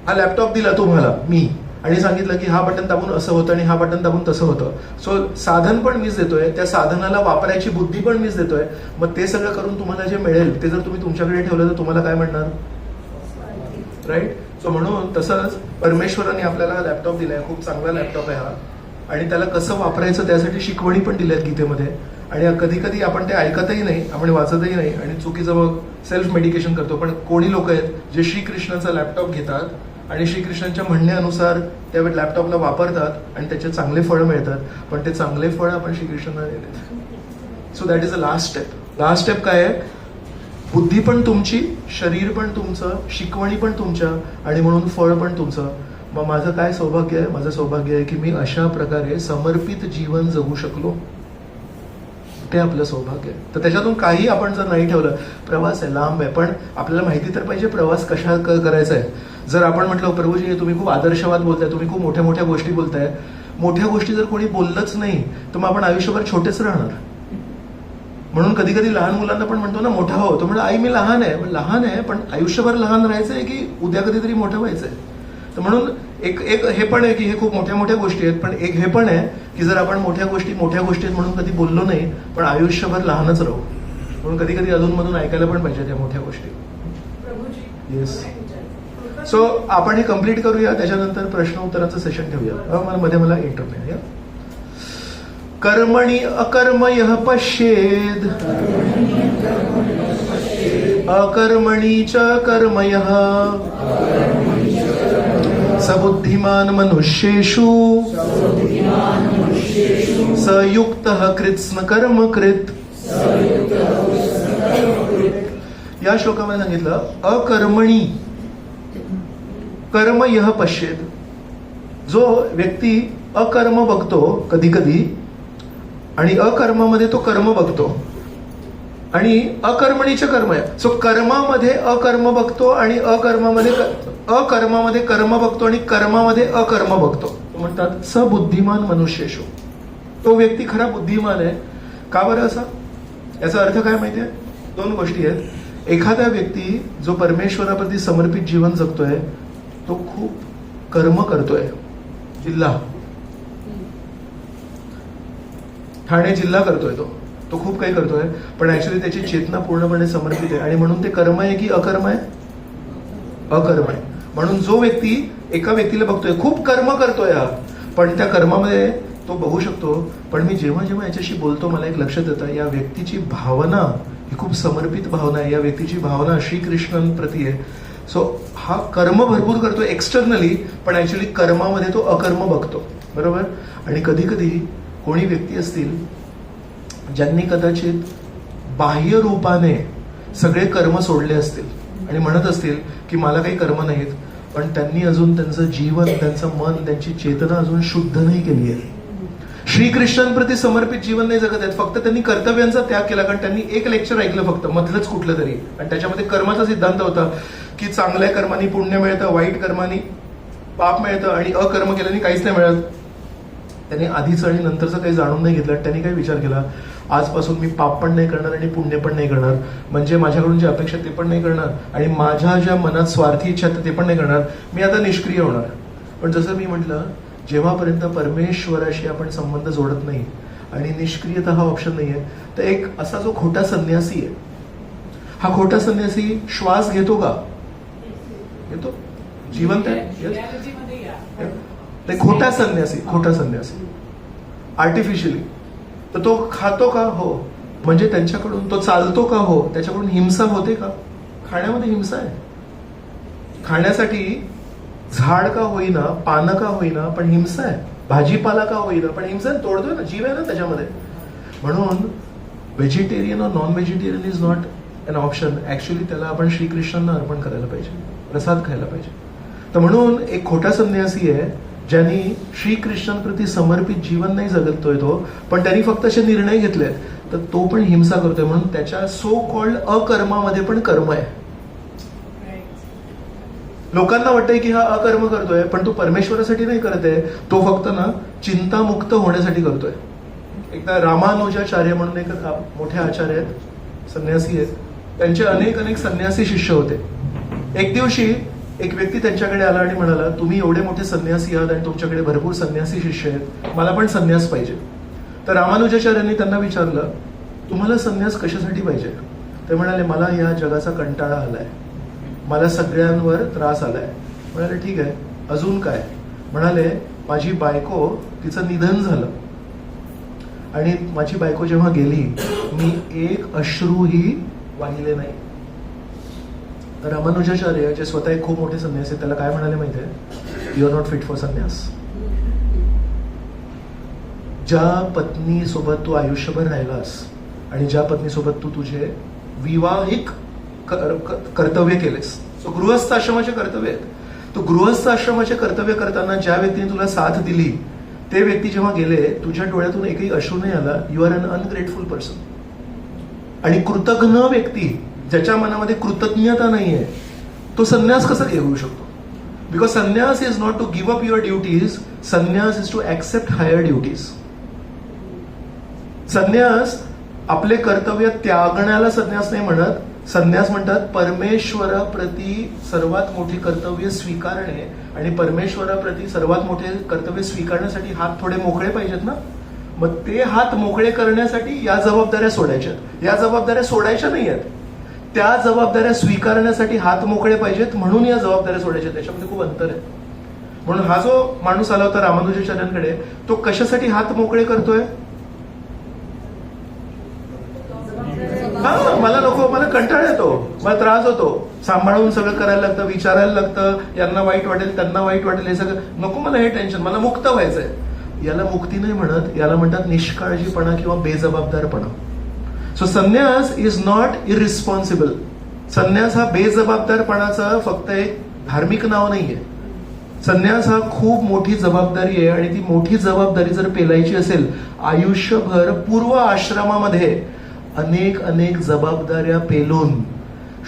हा लॅपटॉप दिला तुम्हाला मी आणि सांगितलं की हा बटन दाबून असं होतं आणि हा बटन दाबून तसं होतं. सो साधन पण मीच देतोय, त्या साधनाला वापरायची बुद्धी पण मीच देतोय. मग ते सगळं करून तुम्हाला जे मिळेल ते जर तुम्ही तुमच्याकडे ठेवलं तर तुम्हाला काय म्हणणार, राईट? सो म्हणून तसंच परमेश्वराने आपल्याला लॅपटॉप दिलाय, खूप चांगला लॅपटॉप आहे हा, आणि त्याला कसं वापरायचं त्यासाठी शिकवणी पण दिल्यात गीतेमध्ये. आणि कधी कधी आपण ते ऐकतही नाही, आपण वाचतही नाही आणि चुकीचं मग सेल्फ मेडिकेशन करतो. पण कोणी लोक आहेत जे श्रीकृष्णाचा लॅपटॉप घेतात आणि श्रीकृष्णांच्या म्हणण्यानुसार त्या लॅपटॉपला वापरतात आणि त्याचे चांगले फळं मिळतात, पण ते चांगले फळ आपण श्रीकृष्णांना देतात. So that is a last step. Last step काय आहे? बुद्धी पण तुमची, शरीर पण तुमचं, शिकवणी पण तुमच्या, आणि म्हणून फळ पण तुमचं. मग माझं काय सौभाग्य आहे? माझं सौभाग्य आहे की मी अशा प्रकारे समर्पित जीवन जगू शकलो. ते आपलं सौभाग्य आहे. तर त्याच्यातून काही आपण जर नाही ठेवलं, प्रवास आहे, लांब आहे, पण आपल्याला माहिती तर पाहिजे प्रवास कशा करायचा आहे. जर आपण म्हटलं प्रभूजी तुम्ही खूप आदर्शवाद बोलताय, तुम्ही खूप मोठ्या मोठ्या गोष्टी बोलताय, मोठ्या गोष्टी जर कोणी बोललंच नाही तर मग आपण आयुष्यभर छोटेच राहणार. म्हणून कधी कधी लहान मुलांना पण म्हणतो ना मोठा हो, तो म्हणजे आई मी लहान आहे. लहान आहे पण आयुष्यभर लहान राहायचंय की उद्या कधीतरी मोठं व्हायचंय. तर म्हणून एक हे पण आहे की हे खूप मोठ्या मोठ्या गोष्टी आहेत, पण एक हे पण आहे की जर आपण मोठ्या गोष्टी आहेत म्हणून कधी बोललो नाही पण आयुष्यभर लहानच राहू. म्हणून कधी कधी अधूनमधून ऐकायला पण पाहिजे त्या मोठ्या गोष्टी. प्रभूजी येस. सो आपण हे कम्प्लीट करूया, त्याच्यानंतर प्रश्न उत्तराचं सेशन ठेवूया. मला मध्ये इंटरव्ह्यू या. कर्मणी अकर्म यः पश्येद, अकर्मणी च कर्म यः, स बुद्धिमान मनुष्येषु, स युक्तः कृत्स्न कर्म कृत. या श्लोकामध्ये सांगितलं अकर्मणी कर्म यः पश्येद. जो व्यक्ती अकर्म बघतो कधी कधी आणि अकर्मामध्ये तो कर्म बघतो, आणि अकर्मणीचे कर्म आहे. सो कर्मामध्ये अकर्म बघतो आणि अकर्मामध्ये कर्म बघतो आणि कर्मामध्ये अकर्म बघतो. म्हणतात सबुद्धिमान मनुष्येषु. तो व्यक्ती खरा बुद्धिमान आहे. का बरं असा? याचा अर्थ काय माहितीये? दोन गोष्टी आहेत. एखादा व्यक्ती जो परमेश्वराप्रती समर्पित जीवन जगतोय तो खूप कर्म करतोय. जिल्हा ठाणे जिल्हा करतोय, तो खूप काही करतोय, पण ऍक्च्युली त्याची चेतना पूर्णपणे समर्पित आहे. आणि म्हणून ते कर्म आहे की अकर्म आहे? अकर्म आहे. म्हणून जो व्यक्ती एका व्यक्तीला बघतोय खूप कर्म करतोय हा, पण त्या कर्मामध्ये तो बघू शकतो, पण मी जेव्हा जेव्हा याच्याशी बोलतो मला एक लक्षात येतं या व्यक्तीची भावना ही खूप समर्पित भावना आहे. या व्यक्तीची भावना श्रीकृष्णांप्रती आहे. सो हा कर्म भरपूर करतो एक्सटर्नली, पण ऍक्च्युली कर्मामध्ये तो अकर्म बघतो. बरोबर. आणि कधी कधी कोणी व्यक्ती असतील ज्यांनी कदाचित बाह्य रूपाने सगळे कर्म सोडले असतील आणि म्हणत असतील की मला काही कर्म नाहीत, पण त्यांनी अजून त्यांचं जीवन, त्यांचं मन, त्यांची चेतना अजून शुद्ध नाही केली आहे. श्रीकृष्णांप्रती समर्पित जीवन नाही जगत आहेत. फक्त त्यांनी कर्तव्यांचा त्याग केला, कारण त्यांनी एक लेक्चर ऐकलं फक्त मधलंच कुठलं तरी, आणि त्याच्यामध्ये कर्माचा सिद्धांत होता की चांगल्या कर्मानी पुण्य मिळतं, वाईट कर्मानी पाप मिळतं, आणि अकर्म केल्याने काहीच नाही मिळत. त्यांनी आधीचं आणि नंतरचं काही जाणून नाही घेतलं. त्यांनी काय विचार केला, आजपासून मी पाप पण नाही करणार आणि पुण्य पण नाही करणार, म्हणजे माझ्याकडून जे अपेक्षा ते पण नाही करणार, आणि माझ्या ज्या मनात स्वार्थी इच्छा ते पण नाही करणार, मी आता निष्क्रिय होणार. पण जसं मी म्हटलं, जेव्हापर्यंत परमेश्वराशी आपण संबंध जोडत नाही आणि निष्क्रियता हा ऑप्शन नाहीये, तर एक असा जो खोटा संन्यासी आहे, हा खोटा संन्यासी श्वास घेतो का? घेतो. जिवंत आहे. ते खोटा संन्यासी आर्टिफिशियली. तर तो खातो का? हो. म्हणजे त्यांच्याकडून तो चालतो का? हो. त्याच्याकडून हिंसा होते का? खाण्यामध्ये हिंसा आहे. खाण्यासाठी झाड का होईना, पानं का होईना, पण हिंसा आहे. भाजीपाला का होईना, पण हिंसा तोडतोय ना, जीव आहे ना त्याच्यामध्ये. म्हणून व्हेजिटेरियन और non vegetarian is not an option. Actually त्याला आपण श्रीकृष्णांना अर्पण करायला पाहिजे, प्रसाद खायला पाहिजे. तर म्हणून एक खोटा संन्यासी आहे ज्यांनी श्रीकृष्णांप्रती समर्पित जीवन नाही जगतोय तो, पण त्यांनी फक्त असे निर्णय घेतले, तर तो पण हिंसा करतोय. म्हणून त्याच्या सो कॉल्ड अकर्मामध्ये पण कर्म आहे. लोकांना वाटतंय की हा अकर्म करतोय, पण तो परमेश्वरासाठी नाही करत आहे, तो फक्त ना चिंतामुक्त होण्यासाठी करतोय. एकदा रामानुजाचार्य म्हणून एक मोठे आचार्य आहेत, संन्यासी आहेत, त्यांचे अनेक संन्यासी शिष्य होते. एक दिवशी एक व्यक्ती त्यांच्याकडे आला आणि म्हणाला, तुम्ही एवढे मोठे संन्यासी आहात आणि तुमच्याकडे भरपूर संन्यासी शिष्य आहेत, मला पण संन्यास पाहिजे. तर रामानुजाचार्यांनी त्यांना विचारलं, तुम्हाला संन्यास कशासाठी पाहिजे? ते म्हणाले, मला या जगाचा कंटाळा आलाय, मला सगळ्यांवर त्रास आलाय. म्हणाले, ठीक आहे, अजून काय? म्हणाले, माझी बायको, तिचं निधन झालं, आणि माझी बायको जेव्हा गेली मी एक अश्रूही वाहिले नाही. तर रामानुजाचार्य जे स्वतः एक खूप मोठे संन्यासी, त्याला काय म्हणाले माहितीये? You are not fit for sannyas. ज्या पत्नी सोबत तू आयुष्यभर राहिलास आणि ज्या पत्नी सोबत तू तुझे विवाहिक कर्तव्य केलेस, तो गृहस्थ आश्रमाचे कर्तव्य आहेत. तो गृहस्थ आश्रमाचे कर्तव्य करताना ज्या व्यक्तीने तुला साथ दिली, ते व्यक्ती जेव्हा गेले, तुझ्या डोळ्यातून एकही अश्रू नाही आला, you are an ungrateful person. आणि कृतज्ञ व्यक्ती, ज्याच्या मनामध्ये कृतज्ञता नाहीये, तो संन्यास कसा घेऊ शकतो? Because sannyasa is not to give up your duties, sannyasa is to accept higher duties. संन्यास आपले कर्तव्य त्यागण्याला संन्यास नाही म्हणत. संन्यास म्हणतात परमेश्वराप्रती सर्वात मोठे कर्तव्य स्वीकारणे, आणि परमेश्वराप्रती सर्वात मोठे कर्तव्य स्वीकारण्यासाठी हात थोडे मोकळे पाहिजेत ना. मग ते हात मोकळे करण्यासाठी या जबाबदाऱ्या सोडायच्यात. या जबाबदाऱ्या सोडायच्या नाही आहेत, त्या जबाबदाऱ्या स्वीकारण्यासाठी हात मोकळे पाहिजेत, म्हणून या जबाबदाऱ्या सोडायच्या. त्याच्यामध्ये खूप अंतर आहे. म्हणून हा जो माणूस आला होता रामानुजाचार्यांकडे, तो कशासाठी हात मोकळे करतोय? हा, मला नको, मला कंटाळा येतो, मला त्रास होतो, सांभाळून सगळं करायला लागतं, विचारायला लागतं, यांना वाईट वाटेल, त्यांना वाईट वाटेल, हे सगळं नको मला, हे टेन्शन, मला मुक्त व्हायचंय. याला मुक्ती नाही म्हणत, याला म्हणतात निष्काळजीपणा किंवा बेजबाबदारपणा. सो संन्यास इज नॉट इरिस्पॉन्सिबल. संन्यास हा बेजबाबदारपणाचा फक्त एक धार्मिक नाव नाहीये. संन्यास हा खूप मोठी जबाबदारी आहे, आणि ती मोठी जबाबदारी जर पेलायची असेल, आयुष्यभर पूर्व आश्रमामध्ये अनेक जबाबदाऱ्या पेलून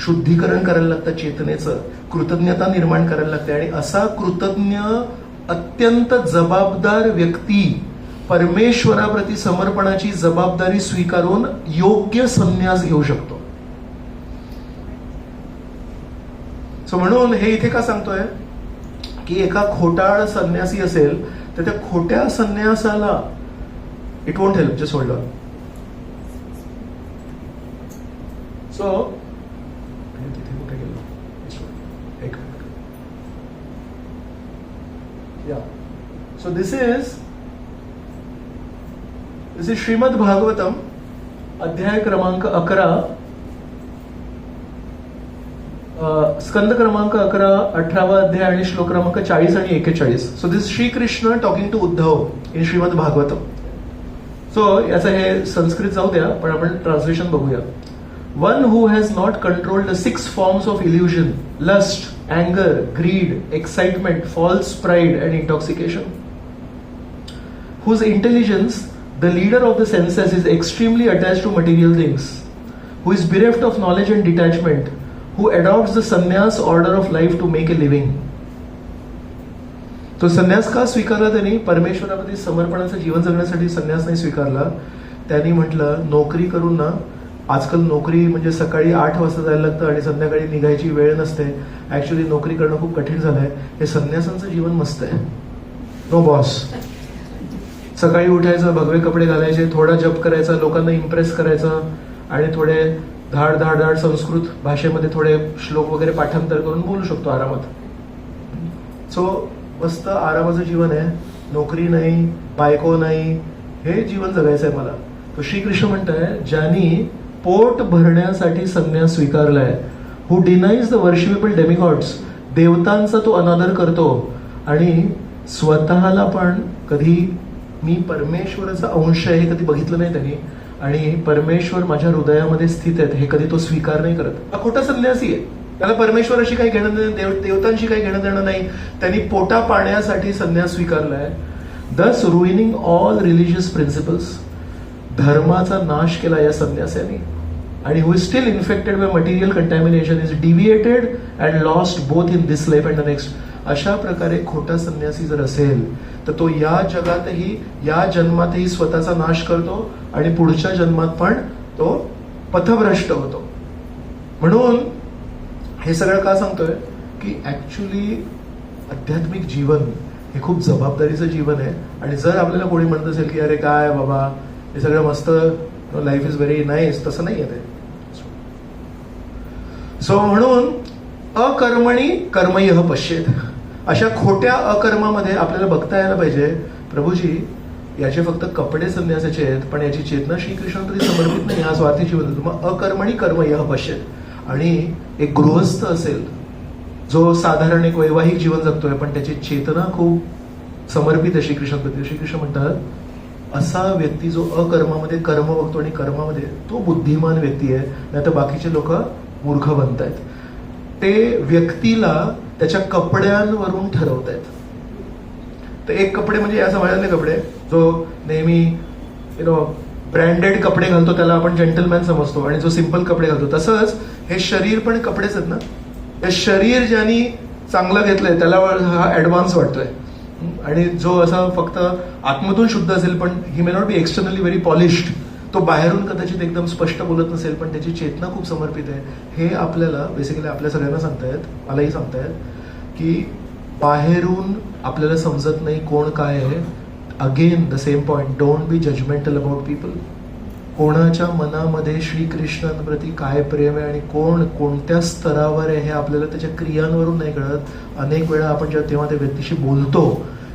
शुद्धीकरण करायला लागतं, चेतनेचं कृतज्ञता निर्माण करायला लागते. आणि असा कृतज्ञ अत्यंत जबाबदार व्यक्ती परमेश्वराप्रती समर्पणाची जबाबदारी स्वीकारून योग्य संन्यास घेऊ शकतो. सो म्हणून हे इथे का सांगतोय की एका खोटाळ संन्यासी असेल तर त्या खोट्या संन्यासाला it won't help. Just hold on. So तिथे कुठे गेलो? एक मिनिट. या so this is Shrimad Bhagavatam, अध्याय क्रमांक 11, स्कंद क्रमांक 11, 18वा अध्याय आणि श्लोक क्रमांक 40 आणि 41. So this Shrikrishna talking to Uddhav in Shrimad Bhagavatam. सो याचं हे संस्कृत जाऊ द्या, पण आपण ट्रान्सलेशन बघूया. One who has not controlled the 6 forms of illusion, lust, anger, greed, excitement, false pride, and intoxication, whose intelligence, the leader of the senses, is extremely attached to material things, who is bereft of knowledge and detachment, who adopts the sannyas order of life to make a living. तो संन्यास का स्वीकारला त्यांनी? परमेश्वराप्रती समर्पणाचं जीवन जगण्यासाठी संन्यास नाही स्वीकारला. त्यांनी म्हटलं, नोकरी करून ना, आजकाल नोकरी म्हणजे सकाळी 8 वाजता जायला लागतं आणि संध्याकाळी निघायची वेळ नसते. ऍक्च्युली नोकरी करणं खूप कठीण झालंय. हे संन्यासांचं जीवन मस्त आहे. No boss. सकाळी उठायचं, भगवे कपडे घालायचे, थोडा जप करायचा, लोकांना इम्प्रेस करायचं, आणि थोडे धाड धाड धाड संस्कृत भाषेमध्ये थोडे श्लोक वगैरे पाठांतर करून बोलू शकतो आरामात. सो मस्त आरामाचं जीवन आहे. नोकरी नाही, बायको नाही, हे जीवन जगायचं आहे मला. तो श्रीकृष्ण म्हणताय, ज्यांनी पोट भरण्यासाठी संन्यास स्वीकारलाय, हु डिनाइज द वर्शिपेबल डेमिगॉड्स, देवतांचा तो अनादर करतो, आणि स्वतःला पण कधी मी परमेश्वराचा अंश आहे हे कधी बघितलं नाही त्यांनी, आणि परमेश्वर माझ्या हृदयामध्ये स्थित आहेत हे कधी तो स्वीकार नाही करत, हा खोटा संन्यासी आहे. त्याला परमेश्वराशी काही घेणं देणं, देवतांशी काही घेणं देणं नाही. त्यांनी पोटा पाण्यासाठी संन्यास स्वीकारलाय. दस रुइनिंग ऑल रिलिजियस प्रिन्सिपल्स, धर्माचा नाश केला या संन्यासाने. आणि who is still infected by material contamination, is deviated and lost both in this life and the next. अशा प्रकारे खोटा संन्यासी जर असेल तर तो या जगातही, या जन्मातही स्वतःचा नाश करतो, आणि पुढच्या जन्मात पण तो पथभ्रष्ट होतो. म्हणून हे सगळं का सांगतोय की ऍक्च्युली आध्यात्मिक जीवन हे खूप जबाबदारीचं जीवन आहे. आणि जर आपल्याला कोणी म्हणत असेल की अरे काय बाबा हे सगळं मस्त, लाईफ इज व्हेरी नाईस, तसं नाही आहे. सो म्हणून अकर्मणी कर्मयः पश्येत, अशा खोट्या अकर्मामध्ये आपल्याला बघता यायला पाहिजे, प्रभूजी याचे फक्त कपडे संन्यासाचे आहेत, पण याची चेतना श्रीकृष्णाप्रती समर्पित नाही, हा स्वार्थी जीवन. मग अकर्मणी कर्मयः पश्येत. आणि एक गृहस्थ असेल जो साधारण एक वैवाहिक जीवन जगतोय, पण त्याची चेतना खूप समर्पित आहे श्रीकृष्णाप्रती. श्रीकृष्ण म्हणतात, असा व्यक्ती जो अकर्मामध्ये कर्म बघतो आणि कर्मामध्ये, तो बुद्धिमान व्यक्ती आहे. नाही तर बाकीचे लोक मूर्ख बनतायत. ते व्यक्तीला त्याच्या कपड्यांवरून ठरवतायत. तर एक कपडे म्हणजे या समाजातले कपडे, जो नेहमी ब्रँडेड कपडे घालतो त्याला आपण जेंटलमॅन समजतो, आणि जो सिंपल कपडे घालतो, तसंच हे शरीर पण कपडेच आहेत ना. हे शरीर ज्यांनी चांगलं घेतलंय त्याला हा ऍडव्हान्स वाटतोय, आणि जो असा फक्त आत्मतून शुद्ध असेल पण he may not be externally very polished, तो बाहेरून कदाचित एकदम स्पष्ट बोलत नसेल पण त्याची चेतना खूप समर्पित आहे. हे आपल्याला बेसिकली आपल्या सगळ्यांना सांगतायत, मलाही सांगतायत की बाहेरून आपल्याला समजत नाही कोण काय आहे. Again the same point, don't be judgmental about people. कोणाच्या मनामध्ये श्रीकृष्णांप्रती काय प्रेम आहे आणि कोण कोणत्या स्तरावर आहे हे आपल्याला त्याच्या क्रियांवरून नाही कळत. अनेक वेळा आपण जेव्हा तेव्हा त्या व्यक्तीशी बोलतो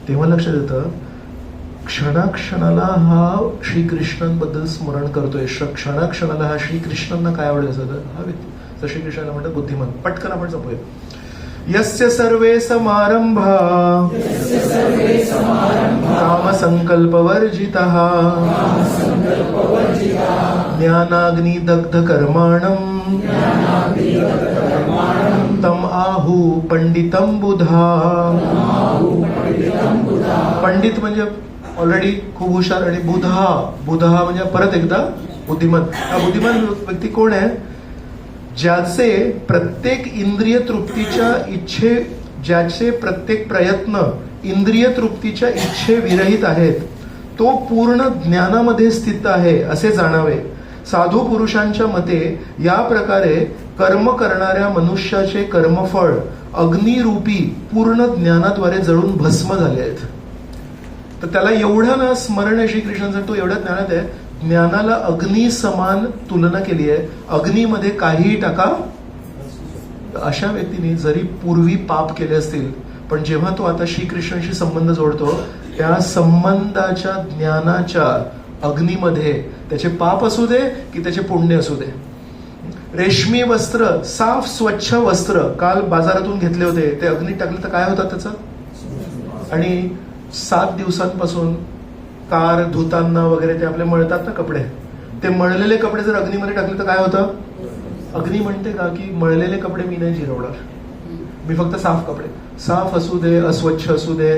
तेव्हा लक्षात येतं क्षणाक्षणाला हा श्रीकृष्णांबद्दल स्मरण करतोय, क्षणाक्षणाला हा श्रीकृष्णांना काय आवडत असतं हा व्यक्ती. तर श्रीकृष्णाला म्हणतात बुद्धिमान. पटकन आपण जपूया. यस्य सर्वे समारंभा कामसंकल्पवर्जितः ज्ञानाग्नि दग्ध कर्माणं तम आहु पंडितम बुधा. पंडित म्हणजे ऑलरेडी खूप हुशार आणि बुधा, बुधा म्हणजे परत एकदा बुद्धिमान. हा बुद्धिमान व्यक्ती कोण आहे? ज्याचे प्रत्येक इंद्रिय तृप्तीच्या इच्छे, ज्याचे प्रत्येक प्रयत्न इंद्रिय तृप्तीच्या इच्छे विरहित आहेत, तो पूर्ण ज्ञानामध्ये स्थित आहे असे जाणावे. साधू पुरुषांच्या मते या प्रकारे कर्म करणाऱ्या मनुष्याचे कर्मफळ अग्निरूपी पूर्ण ज्ञानाद्वारे जळून भस्म झाले आहेत. तर त्याला एवढं ना स्मरण आहे श्रीकृष्णांचं, तो एवढ्या ज्ञानात आहे. ज्ञानाला अग्नी समान तुलना केली आहे. अग्नीमध्ये काहीही टाका. अशा व्यक्तीने जरी पूर्वी पाप केले असतील पण जेव्हा तो आता श्रीकृष्णांशी संबंध जोडतो त्या संबंधाच्या ज्ञानाच्या अग्नीमध्ये त्याचे पाप असू दे की त्याचे पुण्य असू दे. रेशमी वस्त्र, साफ स्वच्छ वस्त्र काल बाजारातून घेतले होते, ते अग्नीत टाकले तर काय होतात त्याचं? आणि 7 दिवसांपासून कार धुताना वगैरे ते आपले मळतात ना कपडे, ते मळलेले कपडे जर अग्नीमध्ये टाकले तर काय होतं? अग्नी म्हणते का की मळलेले कपडे मी नाही जिरवणार, मी फक्त साफ कपडे, साफ असू दे अस्वच्छ असू दे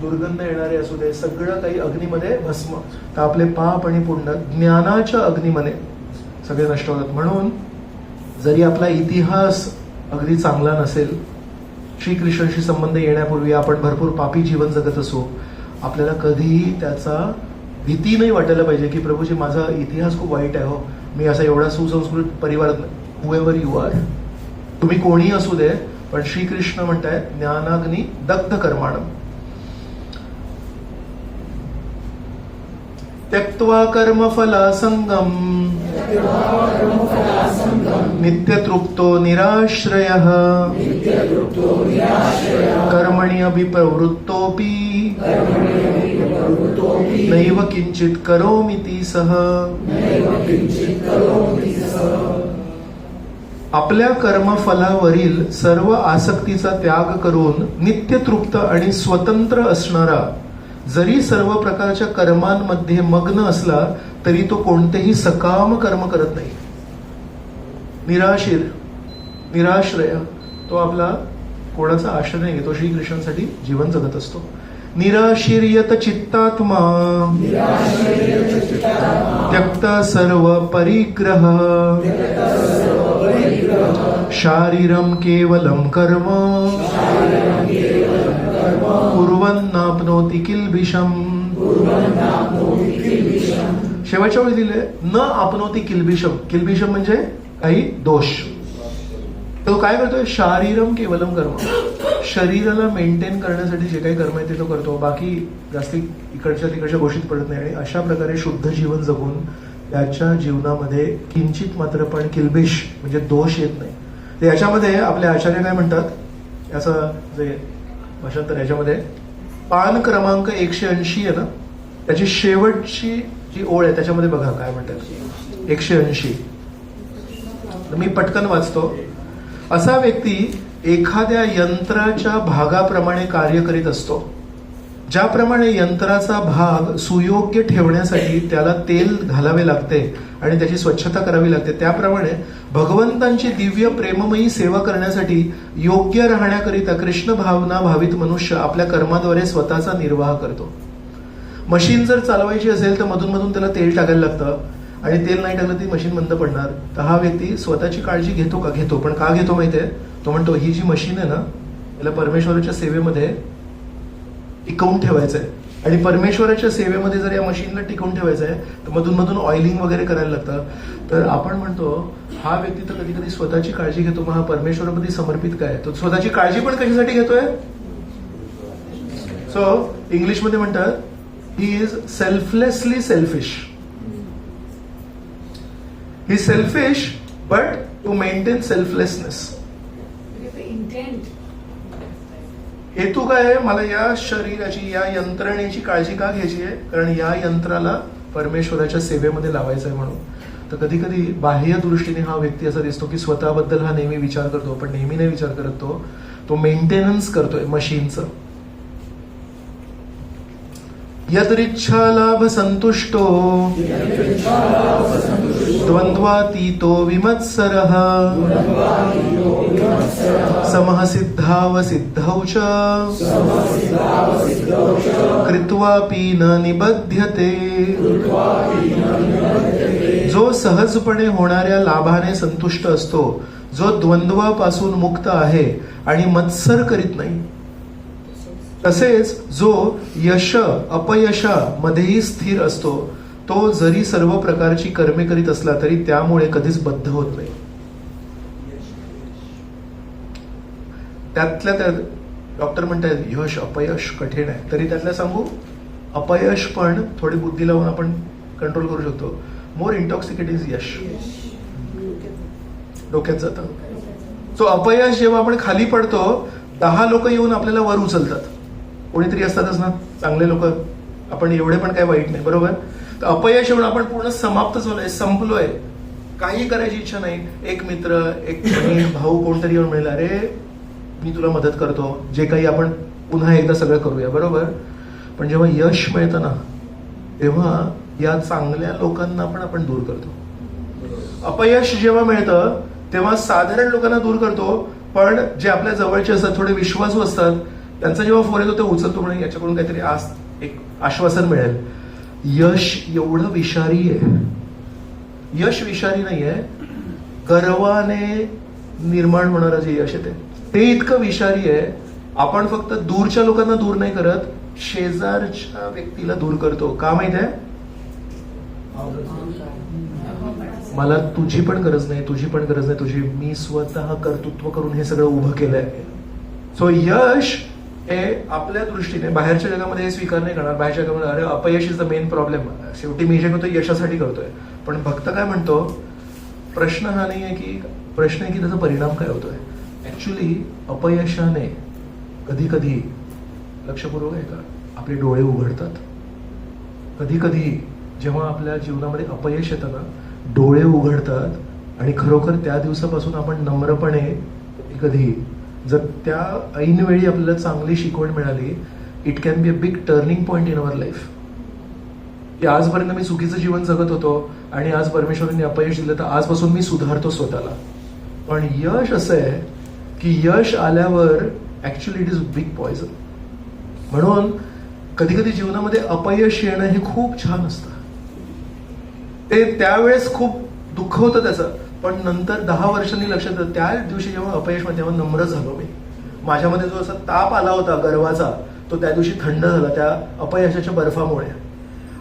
दुर्गंध येणारे असू दे सगळं काही अग्नीमध्ये भस्म. तर आपले पाप आणि पुण्य ज्ञानाच्या अग्नीमध्ये सगळे नष्ट होतात. म्हणून जरी आपला इतिहास अगदी चांगला नसेल, श्रीकृष्णांशी संबंध येण्यापूर्वी आपण भरपूर पापी जीवन जगत असू, आपल्याला कधीही त्याचा भीती नाही वाटायला पाहिजे की प्रभूजी माझा इतिहास खूप वाईट आहे, हो मी असा एवढा सुसंस्कृत परिवारात, हुएवर यू आर, तुम्ही कोणी असू दे, पण श्रीकृष्ण म्हणतायत ज्ञानाग्नी दग्ध कर्माणम त्यक्त्वा कर्मफला संगम नित्यतृप्तो निराश्रयः कर्मणि अभिप्रवृत्तोऽपि नैव किंचित करोमीति सः. आपल्या कर्मफलावरील सर्व आसक्तीचा त्याग करून नित्यतृप्त आणि स्वतंत्र असणारा जरी सर्व प्रकारच्या कर्मांमध्ये मग्न असला तरी तो कोणतेही सकाम कर्म करत नाही. निराशीर, निराश्रय, तो आपला कोणाचा आश्रय नाही घेतो, श्रीकृष्णांसाठी जीवन जगत असतो. निराशीर्यत चित्तात्मा त्यक्त सर्व परिग्रह शारीरम केवलम कर्म कुर्वन्नाप्नोति किल्बिषम. शेवटच्या वेळी दिले न आपनोति किल्बिषम. किल्बिषम म्हणजे काही दोष. तो काय करतोय? शारीरम केवलम कर्म, शरीराला मेंटेन करण्यासाठी जे काही कर्म आहे ते तो करतो, बाकी जास्ती इकडच्या तिकडच्या गोष्टीत पडत नाही. आणि अशा प्रकारे शुद्ध जीवन जगून त्याच्या जीवनामध्ये किंचित मात्र पण किल्बिष म्हणजे दोष येत नाही. तर याच्यामध्ये आपले आचार्य काय म्हणतात, याचं जे भाषांतर याच्यामध्ये पान क्रमांक 180 आहे ना, त्याची शेवटची जी ओळ आहे त्याच्यामध्ये बघा काय म्हणतात. 180 मी पटकन वाचतो. असा व्यक्ती एखाद्या यंत्राच्या भागाप्रमाणे कार्य करीत असतो. ज्याप्रमाणे यंत्राचा भाग सुयोग्य ठेवण्यासाठी त्याला तेल घालावे लागते आणि त्याची स्वच्छता करावी लागते, त्याप्रमाणे भगवंतांची दिव्य प्रेममयी सेवा करण्यासाठी योग्य राहण्याकरिता कृष्ण भावना भावित मनुष्य आपल्या कर्माद्वारे स्वतःचा निर्वाह करतो. मशीन जर चालवायची असेल तर मधून मधून त्याला तेल टाकायला लागतं आणि तेल नाही टाकलं ती मशीन बंद पडणार. तर हा व्यक्ती स्वतःची काळजी घेतो का? घेतो. पण का घेतो माहितीये? तो म्हणतो ही जी मशीन आहे ना याला परमेश्वराच्या सेवेमध्ये टिकवून ठेवायचं आहे, आणि परमेश्वराच्या सेवेमध्ये जर या मशीनला टिकवून ठेवायचं आहे तर मधून मधून ऑइलिंग वगैरे करायला लागतं. तर आपण म्हणतो हा व्यक्ती तर कधी कधी स्वतःची काळजी घेतो, मग हा परमेश्वरामध्ये समर्पित काय? तो स्वतःची काळजी पण कशासाठी घेतोय? सो इंग्लिशमध्ये म्हणतात he is selflessly selfish. He selfish but to maintain selflessness. Because the intent. हेतू काय आहे? मला या शरीराची, या यंत्रणेची काळजी का घ्यायची आहे? कारण या यंत्राला परमेश्वराच्या सेवेमध्ये लावायचं आहे म्हणून. तर कधी कधी बाह्य दृष्टीने हा व्यक्ती असा दिसतो की स्वतःबद्दल हा नेहमी विचार करतो, पण नेहमी नाही विचार करत तो मेंटेनन्स करतोय मशीनचं. यदृच्छा लाभ संतुष्टो द्वंद्वातीतो विमत्सरः समः सिद्धाव सिद्धौ च कृत्वापि न निबध्यते. जो सहजपणे होणाऱ्या लाभाने संतुष्ट असतो, जो द्वंद्वापासून मुक्त आहे आणि मत्सर करीत नाही, तसेच जो यश अपयशा मध्येही स्थिर असतो, तो जरी सर्व प्रकारची कर्मे करीत असला तरी त्यामुळे कधीच बद्ध होत नाही. त्यातल्या त्यात डॉक्टर म्हणतात यश अपयश कठीण आहे, तरी त्यातल्या सांगू अपयश पण थोडी बुद्धी लावून आपण कंट्रोल करू शकतो. मोर इंटॉक्सिकेट इज यश. डोक्यात जातं. सो अपयश जेव्हा आपण खाली पडतो, 10 लोक येऊन आपल्याला वर उचलतात. कोणीतरी असतातच ना चांगले लोक, आपण एवढे पण काय वाईट नाही, बरोबर. तर अपयश येऊन आपण पूर्ण समाप्त झालोय, संपलोय, काही करायची इच्छा नाही. एक मित्र, एक बहीण, भाऊ कोणतरी येऊन मिळेल, अरे मी तुला मदत करतो, जे काही आपण पुन्हा एकदा सगळं करूया, बरोबर. पण जेव्हा यश मिळतं ना, तेव्हा या चांगल्या लोकांना पण आपण दूर करतो. अपयश जेव्हा मिळतं तेव्हा साधारण लोकांना दूर करतो, पण जे आपल्या जवळचे असतात, थोडे विश्वासू असतात, त्यांचा जेव्हा फोन येतो ते उचलतो, म्हणजे याच्याकडून काहीतरी एक आश्वासन मिळेल. यश एवढं विषारी आहे. यश विषारी नाहीये, गर्वाने निर्माण होणारं जे यश आहे ते इतकं विषारी आहे. आपण फक्त दूरच्या लोकांना दूर नाही करत, शेजारच्या व्यक्तीला दूर करतो. का माहित आहे? मला तुझी पण गरज नाही, तुझी पण गरज नाही तुझी, मी स्वतः कर्तृत्व करून हे सगळं उभं केलंय. सो यश हे आपल्या दृष्टीने बाहेरच्या जगामध्ये हे स्वीकार नाही करणार. बाहेरच्या जगामध्ये अरे अपयश इज द मेन प्रॉब्लेम, शेवटी मी जे करतोय यशासाठी करतोय. पण भक्त काय म्हणतो, प्रश्न हा नाही आहे की, प्रश्न आहे की त्याचा परिणाम काय होतोय. ऍक्च्युली अपयशाने कधी कधी, लक्षपूर्वक आहे का, आपले डोळे उघडतात. कधी कधी जेव्हा आपल्या जीवनामध्ये अपयश येतं ना, डोळे उघडतात आणि खरोखर त्या दिवसापासून आपण नम्रपणे, कधी जर त्या ऐनवेळी आपल्याला चांगली शिकवण मिळाली, it can be a big turning point in our life. की आजपर्यंत मी चुकीचं जीवन जगत होतो आणि आज परमेश्वरांनी अपयश दिलं, तर आजपासून मी सुधारतो स्वतःला. पण यश असं आहे की यश आल्यावर actually it is big poison. म्हणून कधी कधी जीवनामध्ये अपयश येणं हे खूप छान असतं. ते त्यावेळेस खूप दुःख होतं त्याचं, पण नंतर 10 वर्षांनी लक्षात येतं, त्या दिवशी जेव्हा अपयश म्हणजे तेव्हा नम्र झालो मी. माझ्यामध्ये जो असा ताप आला होता गर्वाचा, तो त्या दिवशी थंड झाला त्या अपयशाच्या बर्फामुळे.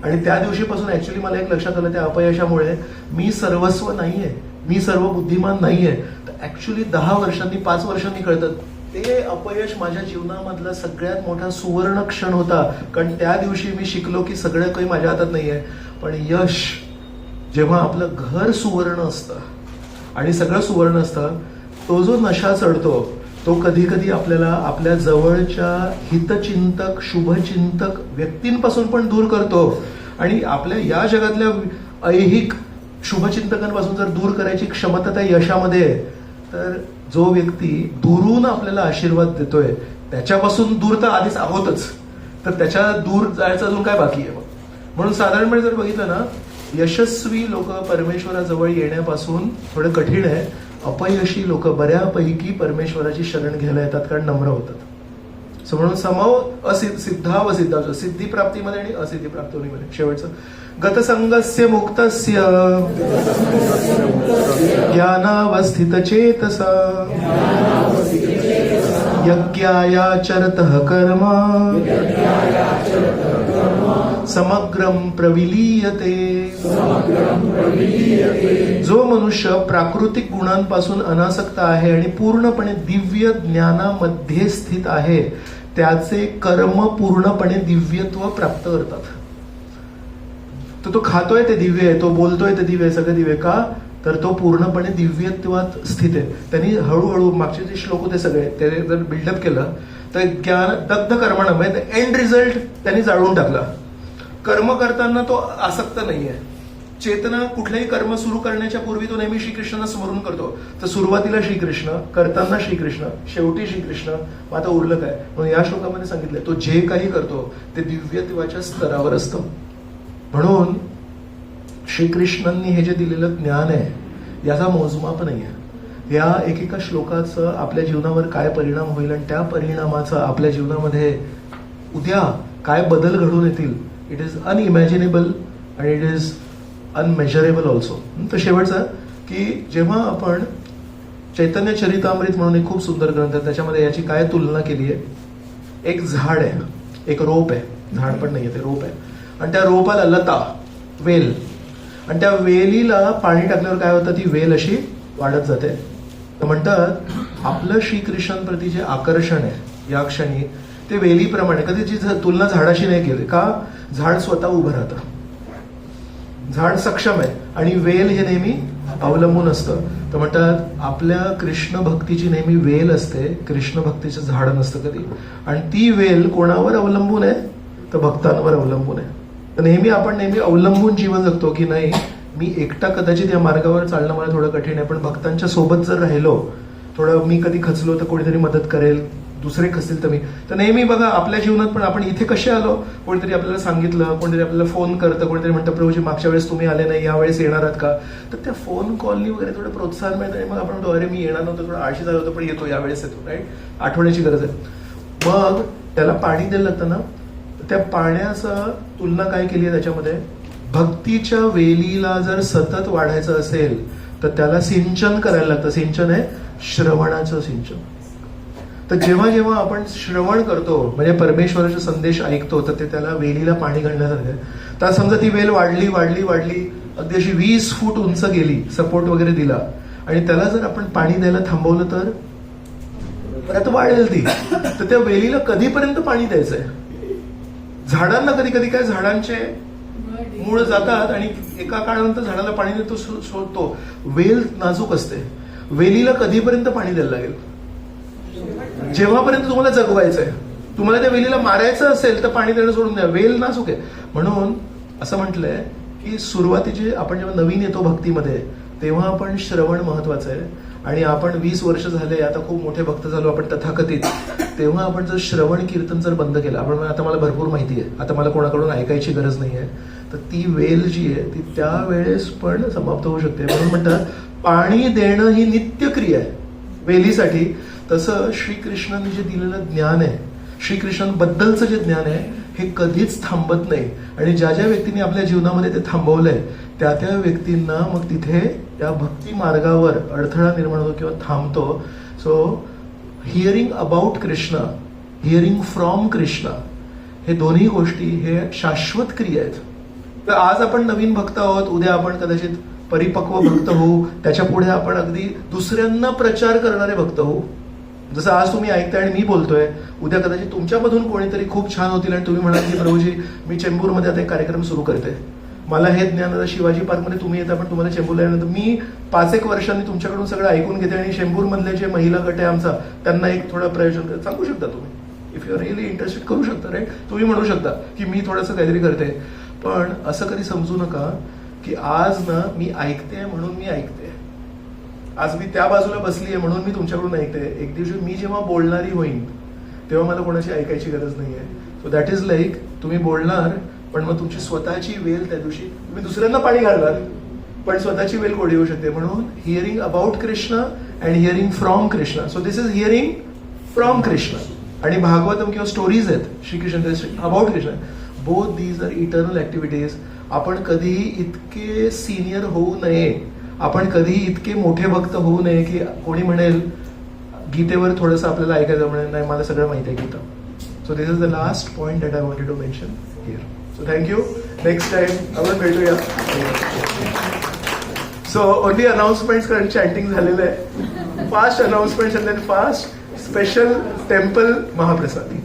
आणि त्या दिवशीपासून ऍक्च्युली मला एक लक्षात आलं, त्या अपयशामुळे मी सर्वस्व नाहीये, मी सर्व बुद्धिमान नाहीये. तर ऍक्च्युली 10 वर्षांनी 5 वर्षांनी कळतं, ते अपयश माझ्या जीवनामधला सगळ्यात मोठा सुवर्ण क्षण होता. कारण त्या दिवशी मी शिकलो की सगळं काही माझ्या हातात नाहीये. पण यश जेव्हा आपलं घर सुवर्ण असतं आणि सगळं सुवर्ण असतं, तो जो नशा चढतो तो कधी कधी आपल्याला आपल्या जवळच्या हितचिंतक, शुभचिंतक व्यक्तींपासून पण दूर करतो. आणि आपल्या या जगातल्या ऐहिक शुभचिंतकांपासून जर दूर करायची क्षमता त्या यशामध्ये आहे, तर जो व्यक्ती दुरून आपल्याला आशीर्वाद देतोय त्याच्यापासून दूर तर आधीच आहोतच, तर त्याच्या दूर जायचं अजून काय बाकी आहे. म्हणून साधारणपणे जर बघितलं ना, यशस्वी लोक परमेश्वराजवळ येण्यापासून थोडं कठीण आहे. अपयशी लोक बऱ्यापैकी परमेश्वराची शरण घ्यायला येतात, कारण नम्र होतात. सो म्हणून समव सिद्धाव सिद्धाव, सिद्धी प्राप्तीमध्ये आणि असिद्धी प्राप्तीमध्ये. शेवटचं गतसंगस्य मुक्तस्य ज्ञानावस्थित चेतसा यज्ञायाचरतः कर्म समग्रम प्रविलीयते. जो मनुष्य प्राकृतिक गुणांपासून अनासक्त आहे आणि पूर्णपणे दिव्य ज्ञानामध्ये स्थित आहे, त्याचे कर्म पूर्णपणे दिव्यत्व प्राप्त करतात. तो खातोय ते दिव्य आहे, तो बोलतोय ते दिव्य आहे, सगळे दिव्य. का? तर तो पूर्णपणे दिव्यत्वात स्थित आहे. त्यांनी हळूहळू मागचे जे श्लोक होते सगळे ते जर बिल्डअप केलं तर ज्ञान दग्ध कर्मणं म्हणजे एंड रिझल्ट त्यांनी जाळून टाकला. कर्म करताना तो आसक्त नाहीये. चेतना कुठलेही कर्म सुरू करण्याच्या पूर्वी तो नेहमी श्रीकृष्णांना स्मरून करतो. तर सुरुवातीला श्रीकृष्ण, करताना श्रीकृष्ण, शेवटी श्रीकृष्ण, मग आता उरलं काय. म्हणून या श्लोकामध्ये सांगितलंय तो जे काही करतो ते दिव्यत्वाच्या स्तरावर असतं. म्हणून श्रीकृष्णांनी हे जे दिलेलं ज्ञान आहे याचा मोजमाप नाहीये. या एकेका श्लोकाचं आपल्या जीवनावर काय परिणाम होईल आणि त्या परिणामाचा आपल्या जीवनामध्ये उद्या काय बदल घडून येतील, इट इज अनइमॅजिनेबल आणि इट इज अनमेजरेबल ऑल्सो. तर शेवटचं की जेव्हा आपण चैतन्य चरितामृत म्हणून एक खूप सुंदर ग्रंथ आहे, त्याच्यामध्ये याची काय तुलना केली आहे. एक झाड आहे, एक रोप आहे, झाड पण नाहीये ते रोप आहे, आणि त्या रोपाला लता, वेल, आणि त्या वेलीला पाणी टाकल्यावर काय होतं, ती वेल अशी वाढत जाते. तर म्हणतात आपलं श्रीकृष्णांप्रती जे आकर्षण आहे या क्षणी ते वेलीप्रमाणे. कधी जी तुलना झाडाशी नाही केली का, झाड स्वतः उभं राहतं, झाड सक्षम आहे, आणि वेल हे नेहमी अवलंबून असतं. तर म्हणतात आपल्या कृष्ण भक्तीची नेहमी वेल असते, कृष्ण भक्तीचं झाड नसतं कधी. आणि ती वेल कोणावर अवलंबून आहे, तर भक्तांवर अवलंबून आहे. तर नेहमी आपण नेहमी अवलंबून जीवन जगतो की नाही, मी एकटा कदाचित या मार्गावर चालणं मला थोडं कठीण आहे, पण भक्तांच्या सोबत जर राहिलो, थोडं मी कधी खचलो तर कोणीतरी मदत करेल, दुसरे खचतील तर मी. तर नेहमी बघा आपल्या जीवनात पण आपण इथे कसे आलो, कोणीतरी आपल्याला सांगितलं, कोणीतरी आपल्याला फोन करतं, कोणीतरी म्हणतं प्रभूजी मागच्या वेळेस तुम्ही आले नाही, यावेळेस येणार आहात का. तर त्या फोन कॉलनी वगैरे थोडं प्रोत्साहन मिळतं आणि मग आपण म्हणतो अरे मी येणार नव्हतं, थोडं आळशी झालं होतं पण येतो, यावेळेस येतो, राईट. आठवण्याची गरज आहे. मग त्याला पाणी द्यायला लागतं ना, त्या पाण्याचं तुलना काय केली आहे त्याच्यामध्ये, भक्तीच्या वेलीला जर सतत वाढायचं असेल तर त्याला सिंचन करायला लागतं. सिंचन आहे श्रवणाचं सिंचन. तर जेव्हा जेव्हा आपण श्रवण करतो म्हणजे परमेश्वराचा संदेश ऐकतो तर ते त्याला वेलीला पाणी घालण्यासारखं आहे. तर समजा ती वेल वाढली वाढली वाढली अगदी अशी 20 फूट उंच गेली, सपोर्ट वगैरे दिला, आणि त्याला जर आपण पाणी द्यायला थांबवलं तर परत वाढेल ती. तर त्या वेलीला कधीपर्यंत पाणी द्यायचंय. झाडांना कधी कधी काय, झाडांचे मूळ जातात आणि एका काळानंतर झाडाला पाणी देतो सोडतो. वेल नाजूक असते, वेलीला कधीपर्यंत पाणी द्यायला लागेल, जेव्हापर्यंत तुम्हाला जगवायचंय. तुम्हाला त्या वेलीला मारायचं असेल तर पाणी देणं सोडून द्या, वेल नाजूक आहे. म्हणून असं म्हटलंय की सुरुवातीचे आपण जेव्हा नवीन येतो भक्तीमध्ये तेव्हा आपण श्रवण महत्वाचं आहे. आणि आपण 20 वर्ष झाले, आता खूप मोठे भक्त झालो आपण तथाकथित, तेव्हा आपण जर श्रवण कीर्तन जर बंद केलं, आपण आता मला भरपूर माहिती आहे, आता मला कोणाकडून ऐकायची गरज नाहीये, तर ती वेल जी आहे ती त्यावेळेस पण समाप्त होऊ शकते. म्हणून म्हणतात पाणी देणं ही नित्यक्रिया आहे वेलीसाठी. तसं श्रीकृष्णांनी जे दिलेलं ज्ञान आहे, श्रीकृष्णांबद्दलचं जे ज्ञान आहे हे कधीच थांबत नाही. आणि ज्या ज्या व्यक्तींनी आपल्या जीवनामध्ये ते थांबवलंय त्या त्या व्यक्तींना मग तिथे या भक्ती मार्गावर अडथळा निर्माण होतो किंवा थांबतो. So hearing about Krishna, hearing from Krishna, हे दोन्ही गोष्टी हे शाश्वत क्रिया आहेत. तर आज आपण नवीन भक्त आहोत, उद्या आपण कदाचित परिपक्व भक्त होऊ, त्याच्या पुढे आपण अगदी दुसऱ्यांना प्रचार करणारे भक्त होऊ. जसं आज तुम्ही ऐकताय आणि मी बोलतोय, उद्या कदाचित तुमच्यामधून कोणीतरी खूप छान होतील आणि तुम्ही म्हणाल की प्रभूजी मी चेंबूरमध्ये आता एक कार्यक्रम सुरू करते, मला हे ज्ञान आता शिवाजी पार्कमध्ये तुम्ही येता पण तुम्हाला चेंबूरला येण्यानंतर मी 5-1 वर्षांनी तुमच्याकडून सगळं ऐकून घेते आणि चेंबूरमधले जे महिला गट आहे आमचा त्यांना एक थोडं प्रयोजन सांगू शकता तुम्ही. If you are really interested करू शकता, राईट. तुम्ही म्हणू शकता की मी थोडंसं काहीतरी करते, पण असं कधी समजू नका की आज ना मी ऐकते म्हणून मी ऐकते, आज मी त्या बाजूला बसली आहे म्हणून मी तुमच्याकडून ऐकते. एक दिवशी मी जेव्हा बोलणारी होईन तेव्हा मला कोणाची ऐकायची गरज नाहीये. सो दॅट इज लाईक तुम्ही बोलणार पण मग तुमची स्वतःची वेल त्या दिवशी तुम्ही दुसऱ्यांना पाणी घालणार पण स्वतःची वेल कोरडी होऊ शकते. म्हणून hearing about Krishna and hearing from Krishna. So this is hearing from Krishna. आणि भागवतम किंवा स्टोरीज आहेत Shrikrishna about Krishna, both these are eternal activities. आपण कधीही इतके सिनियर होऊ नये, आपण कधीही इतके मोठे भक्त होऊ नये की कोणी म्हणेल गीतेवर थोडंसं आपल्याला ऐकायचं, म्हणेल नाही मला सगळं माहिती आहे Gita. So this is the last point that I wanted to mention here. So thank you. Next time आपण भेटूया. सो ओनली अनाउन्समेंट्स कारण चॅन्टिंग झालेलं आहे. Fast announcements and then fast special temple महाप्रसादी.